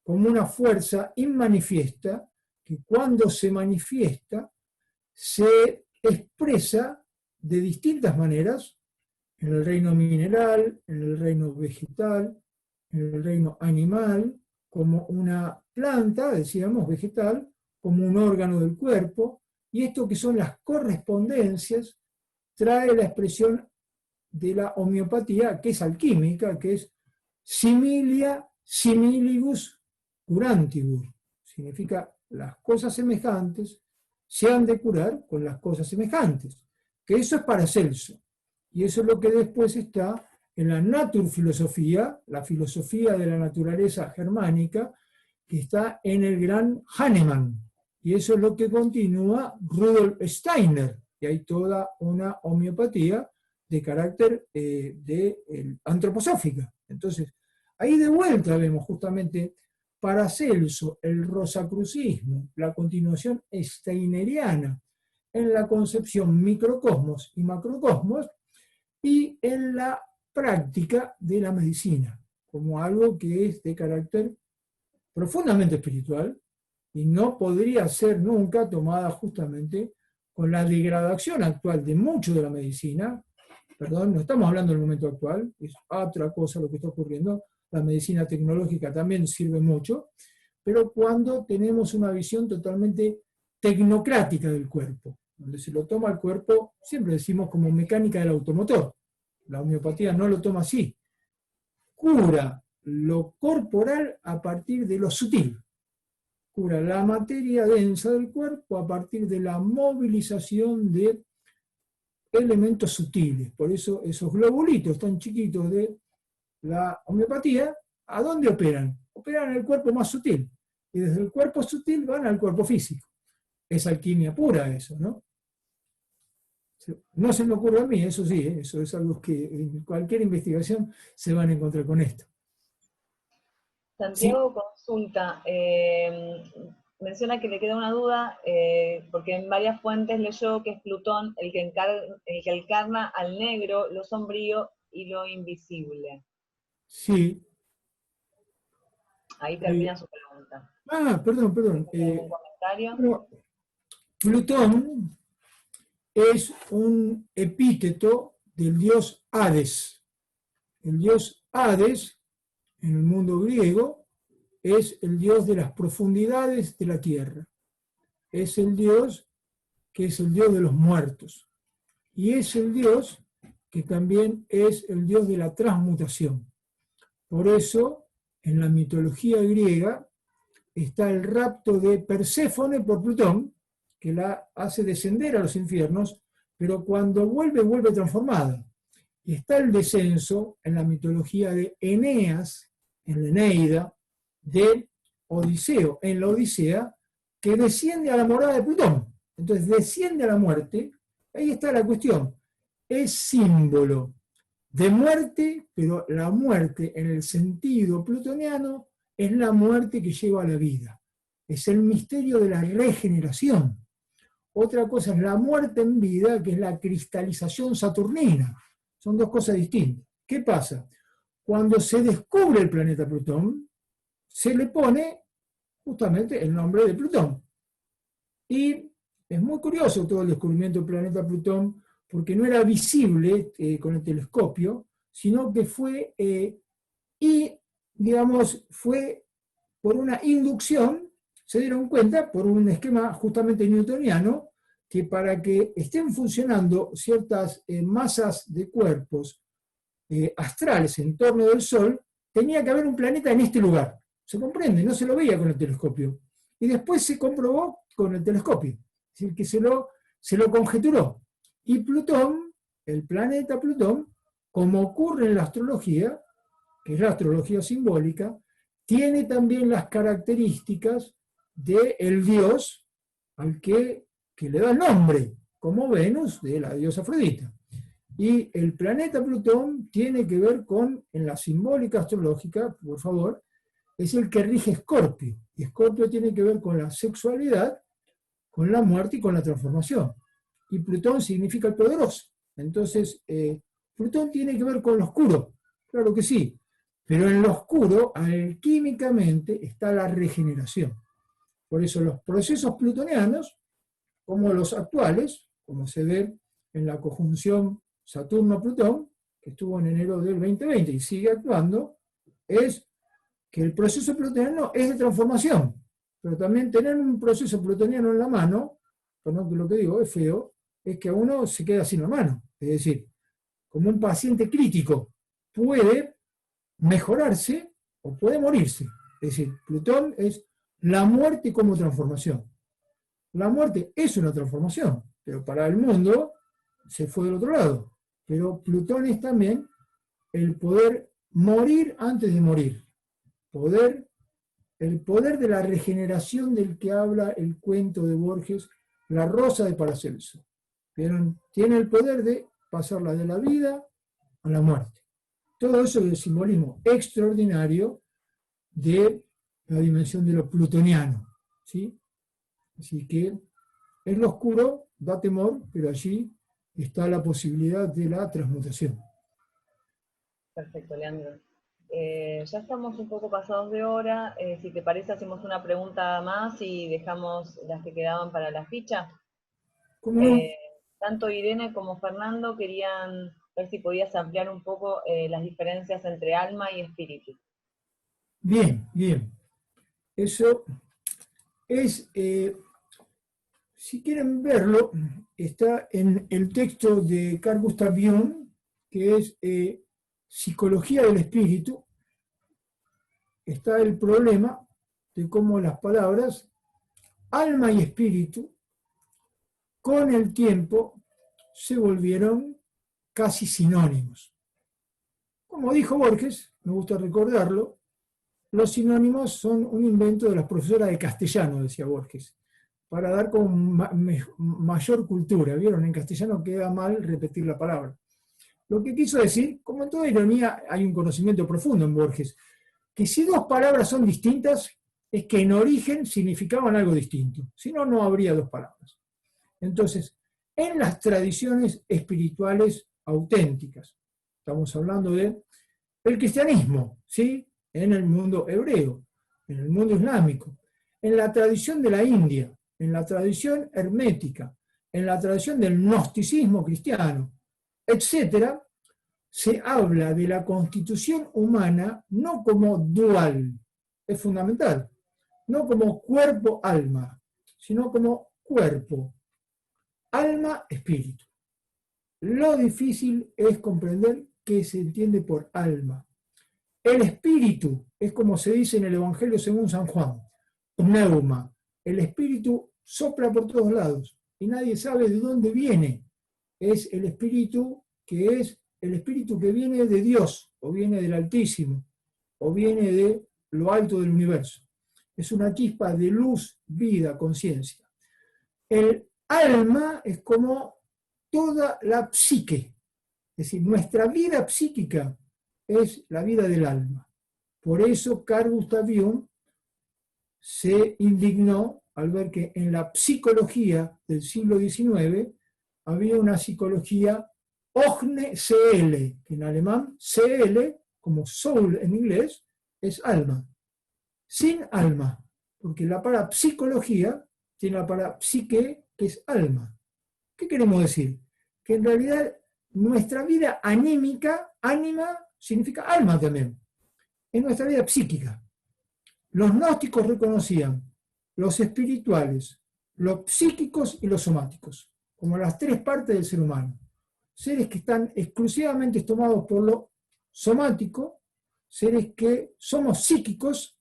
como una fuerza inmanifiesta que cuando se manifiesta se expresa de distintas maneras en el reino mineral, en el reino vegetal, en el reino animal, como una planta, decíamos, vegetal, como un órgano del cuerpo, y esto que son las correspondencias trae la expresión de la homeopatía, que es alquímica, que es similia similibus curantibus. Significa las cosas semejantes se han de curar con las cosas semejantes. Que eso es Paracelso. Y eso es lo que después está en la naturfilosofía, la filosofía de la naturaleza germánica, que está en el gran Hahnemann. Y eso es lo que continúa Rudolf Steiner. Y hay toda una homeopatía de carácter antroposófica. Entonces, ahí de vuelta vemos justamente Paracelso, el rosacrucismo, la continuación steineriana en la concepción microcosmos y macrocosmos y en la práctica de la medicina, como algo que es de carácter profundamente espiritual y no podría ser nunca tomada justamente con la degradación actual de mucho de la medicina. Perdón, no estamos hablando del momento actual, es otra cosa lo que está ocurriendo. La medicina tecnológica también sirve mucho, pero cuando tenemos una visión totalmente tecnocrática del cuerpo, donde se lo toma el cuerpo, siempre decimos como mecánica del automotor. La homeopatía no lo toma así. Cura lo corporal a partir de lo sutil. Cura la materia densa del cuerpo a partir de la movilización de elementos sutiles. Por eso esos globulitos tan chiquitos de la homeopatía, ¿a dónde operan? Operan en el cuerpo más sutil. Y desde el cuerpo sutil van al cuerpo físico. Es alquimia pura eso, ¿no? No se me ocurre a mí, eso sí, eso es algo que en cualquier investigación se van a encontrar con esto. ¿Sí? Santiago consulta, menciona que le queda una duda, porque en varias fuentes leyó que es Plutón el que encarna al negro, lo sombrío y lo invisible. Sí. Ahí termina su pregunta. Perdón. ¿Algún comentario? Bueno, Plutón es un epíteto del dios Hades. El dios Hades, en el mundo griego, es el dios de las profundidades de la tierra. Es el dios que es el dios de los muertos. Y es el dios que también es el dios de la transmutación. Por eso, en la mitología griega, está el rapto de Perséfone por Plutón, que la hace descender a los infiernos, pero cuando vuelve transformada. Y está el descenso en la mitología de Eneas, en la Eneida, de Odiseo, en la Odisea, que desciende a la morada de Plutón. Entonces desciende a la muerte, ahí está la cuestión. Es símbolo de muerte, pero la muerte en el sentido plutoniano es la muerte que lleva a la vida. Es el misterio de la regeneración. Otra cosa es la muerte en vida, que es la cristalización saturnina. Son dos cosas distintas. ¿Qué pasa? Cuando se descubre el planeta Plutón, se le pone justamente el nombre de Plutón. Y es muy curioso todo el descubrimiento del planeta Plutón, porque no era visible con el telescopio, sino que fue por una inducción, se dieron cuenta, por un esquema justamente newtoniano, que para que estén funcionando ciertas masas de cuerpos astrales en torno del Sol, tenía que haber un planeta en este lugar. ¿Se comprende? No se lo veía con el telescopio. Y después se comprobó con el telescopio. Es decir, que se lo conjeturó. Y Plutón, el planeta Plutón, como ocurre en la astrología, que es la astrología simbólica, tiene también las características del dios al que le da el nombre, como Venus, de la diosa Afrodita. Y el planeta Plutón tiene que ver con, en la simbólica astrológica, por favor, es el que rige Escorpio. Y Escorpio tiene que ver con la sexualidad, con la muerte y con la transformación. Y Plutón significa el poderoso. Entonces, Plutón tiene que ver con lo oscuro, claro que sí. Pero en lo oscuro, alquímicamente, está la regeneración. Por eso los procesos plutonianos, como los actuales, como se ve en la conjunción Saturno-Plutón, que estuvo en enero del 2020 y sigue actuando, es que el proceso plutoniano es de transformación. Pero también tener un proceso plutoniano en la mano, perdón que lo que digo es feo, es que a uno se queda sin la mano. Es decir, como un paciente crítico puede mejorarse o puede morirse. Es decir, Plutón es la muerte como transformación. La muerte es una transformación, pero para el mundo se fue del otro lado. Pero Plutón es también el poder morir antes de morir. El poder de la regeneración del que habla el cuento de Borges, La Rosa de Paracelso. ¿Vieron? Tiene el poder de pasarla de la vida a la muerte. Todo eso es el simbolismo extraordinario de la dimensión de lo plutoniano, ¿sí? Así que es lo oscuro, da temor, pero allí está la posibilidad de la transmutación. Perfecto, Leandro. Ya estamos un poco pasados de hora. Si te parece, hacemos una pregunta más y dejamos las que quedaban para la ficha. ¿Cómo no? Tanto Irene como Fernando querían ver si podías ampliar un poco las diferencias entre alma y espíritu. Bien, bien. Eso es, si quieren verlo, está en el texto de Carl Gustav Jung, que es Psicología del Espíritu. Está el problema de cómo las palabras alma y espíritu con el tiempo se volvieron casi sinónimos. Como dijo Borges, me gusta recordarlo, los sinónimos son un invento de las profesoras de castellano, decía Borges, para dar con mayor cultura. ¿Vieron? En castellano queda mal repetir la palabra. Lo que quiso decir, como en toda ironía hay un conocimiento profundo en Borges, que si dos palabras son distintas, es que en origen significaban algo distinto. Si no, no habría dos palabras. Entonces, en las tradiciones espirituales auténticas, estamos hablando de el cristianismo, ¿sí? En el mundo hebreo, en el mundo islámico, en la tradición de la India, en la tradición hermética, en la tradición del gnosticismo cristiano, etc., se habla de la constitución humana no como dual, es fundamental, no como cuerpo-alma, sino como cuerpo, alma-espíritu. Lo difícil es comprender qué se entiende por alma. El espíritu es como se dice en el Evangelio según San Juan, pneuma. El espíritu sopla por todos lados y nadie sabe de dónde viene. Es el espíritu que viene de Dios, o viene del Altísimo, o viene de lo alto del universo. Es una chispa de luz, vida, conciencia. El alma es como toda la psique, es decir, nuestra vida psíquica es la vida del alma. Por eso Carl Gustav Jung se indignó al ver que en la psicología del siglo XIX había una psicología Ohne Seele, que en alemán Seele, como soul en inglés, es alma. Sin alma, porque la parapsicología tiene la parapsique, que es alma. ¿Qué queremos decir? Que en realidad nuestra vida anímica, ánima, significa alma también. Es nuestra vida psíquica. Los gnósticos reconocían los espirituales, los psíquicos y los somáticos, como las tres partes del ser humano. Seres que están exclusivamente tomados por lo somático, seres que somos psíquicos,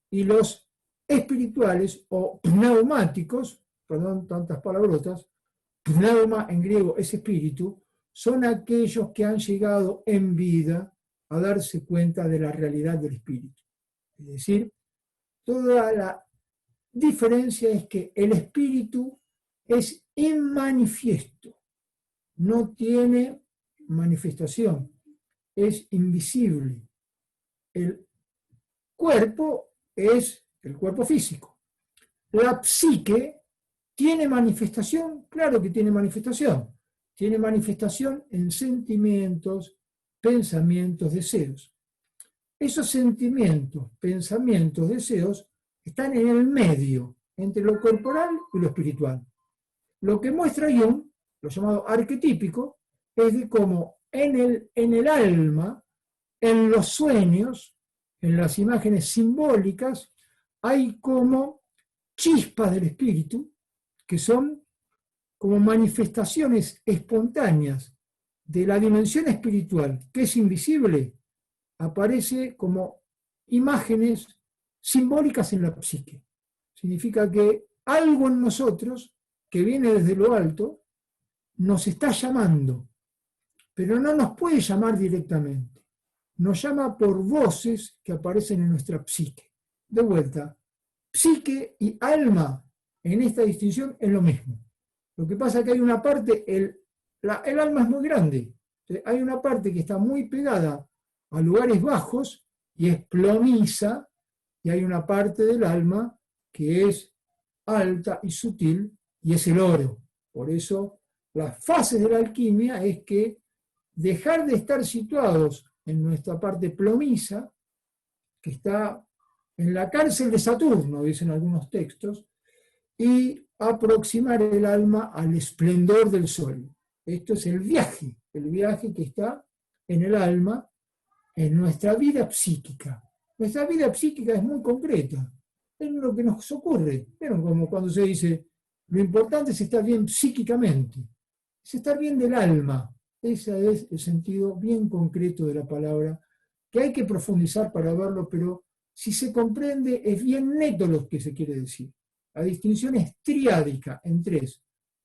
y los espirituales o pneumáticos, perdón, tantas palabrotas, pneuma en griego es espíritu, son aquellos que han llegado en vida a darse cuenta de la realidad del espíritu. Es decir, toda la diferencia es que el espíritu es inmanifiesto, no tiene manifestación, es invisible. El cuerpo es el cuerpo físico. La psique tiene manifestación, claro que tiene manifestación. Tiene manifestación en sentimientos, pensamientos, deseos. Esos sentimientos, pensamientos, deseos están en el medio, entre lo corporal y lo espiritual. Lo que muestra Jung, lo llamado arquetípico, es de cómo en el alma, en los sueños, en las imágenes simbólicas, hay como chispas del espíritu, que son como manifestaciones espontáneas de la dimensión espiritual, que es invisible, aparece como imágenes simbólicas en la psique. Significa que algo en nosotros, que viene desde lo alto, nos está llamando, pero no nos puede llamar directamente. Nos llama por voces que aparecen en nuestra psique. De vuelta, psique y alma en esta distinción es lo mismo. Lo que pasa es que hay una parte, el alma es muy grande, hay una parte que está muy pegada a lugares bajos y es plomiza, y hay una parte del alma que es alta y sutil y es el oro. Por eso las fases de la alquimia es que dejar de estar situados en nuestra parte plomiza, que está en la cárcel de Saturno, dicen algunos textos, y aproximar el alma al esplendor del sol. Esto es el viaje que está en el alma, en nuestra vida psíquica. Nuestra vida psíquica es muy concreta, es lo que nos ocurre. ¿Vieron? Como cuando se dice, lo importante es estar bien psíquicamente, es estar bien del alma. Ese es el sentido bien concreto de la palabra, que hay que profundizar para verlo, pero si se comprende, es bien neto lo que se quiere decir. La distinción es triádica en tres: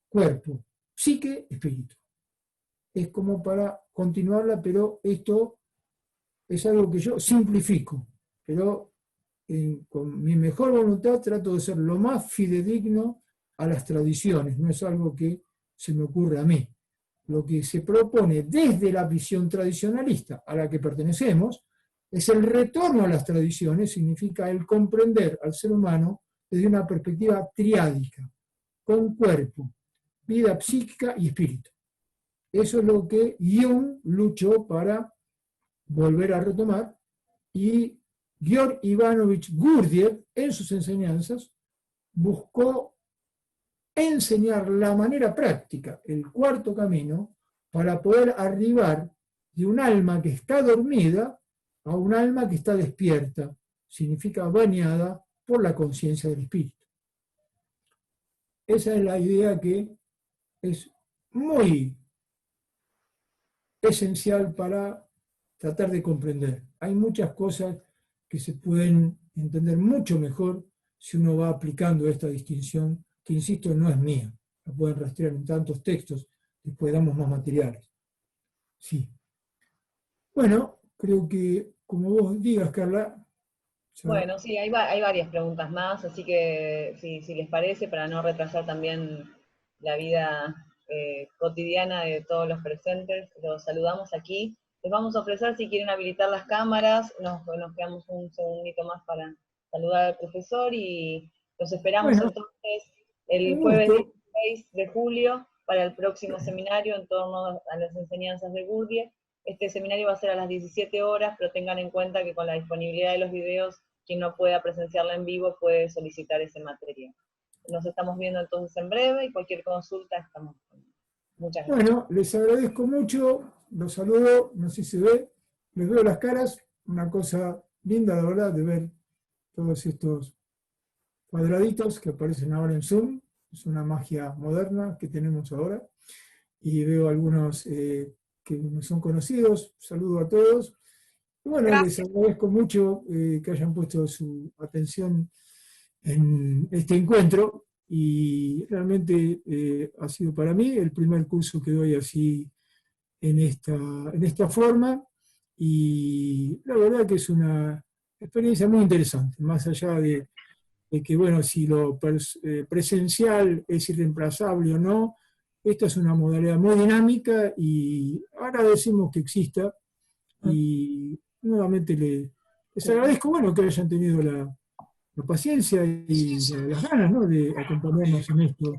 cuerpo, psique, espíritu. Es como para continuarla, pero esto es algo que yo simplifico, pero con mi mejor voluntad trato de ser lo más fidedigno a las tradiciones, no es algo que se me ocurre a mí. Lo que se propone desde la visión tradicionalista a la que pertenecemos es el retorno a las tradiciones, significa el comprender al ser humano desde una perspectiva triádica, con cuerpo, vida psíquica y espíritu. Eso es lo que Jung luchó para volver a retomar, y Georg Ivanovich Gurdjieff, en sus enseñanzas, buscó enseñar la manera práctica, el cuarto camino, para poder arribar de un alma que está dormida a un alma que está despierta, significa bañada por la conciencia del espíritu. Esa es la idea que es muy esencial para tratar de comprender. Hay muchas cosas que se pueden entender mucho mejor si uno va aplicando esta distinción, que insisto, no es mía. La pueden rastrear en tantos textos, después damos más materiales. Sí. Bueno, creo que como vos digas, Carla. Ya... Bueno, sí, hay varias preguntas más, así que si les parece, para no retrasar también la vida cotidiana de todos los presentes, los saludamos aquí. Les vamos a ofrecer, si quieren habilitar las cámaras, nos quedamos un segundito más para saludar al profesor y los esperamos entonces el jueves 16 de julio para el próximo seminario en torno a las enseñanzas de Gurdjieff. Este seminario va a ser a las 17 horas, pero tengan en cuenta que con la disponibilidad de los videos, quien no pueda presenciarla en vivo puede solicitar ese material. Nos estamos viendo entonces en breve y cualquier consulta estamos. Muchas gracias. Bueno, les agradezco mucho, los saludo, no sé si se ve, les veo las caras, una cosa linda de verdad de ver todos estos cuadraditos que aparecen ahora en Zoom, es una magia moderna que tenemos ahora, y veo algunos que no son conocidos, saludo a todos. Y bueno, gracias. Les agradezco mucho que hayan puesto su atención en este encuentro, y realmente ha sido para mí el primer curso que doy así en esta forma, y la verdad que es una experiencia muy interesante, más allá de que, bueno, si lo presencial es irreemplazable o no, esta es una modalidad muy dinámica y agradecemos que exista, y nuevamente les agradezco, bueno, que hayan tenido la paciencia y las ganas, ¿no?, de acompañarnos en esto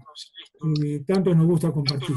que tanto nos gusta compartir.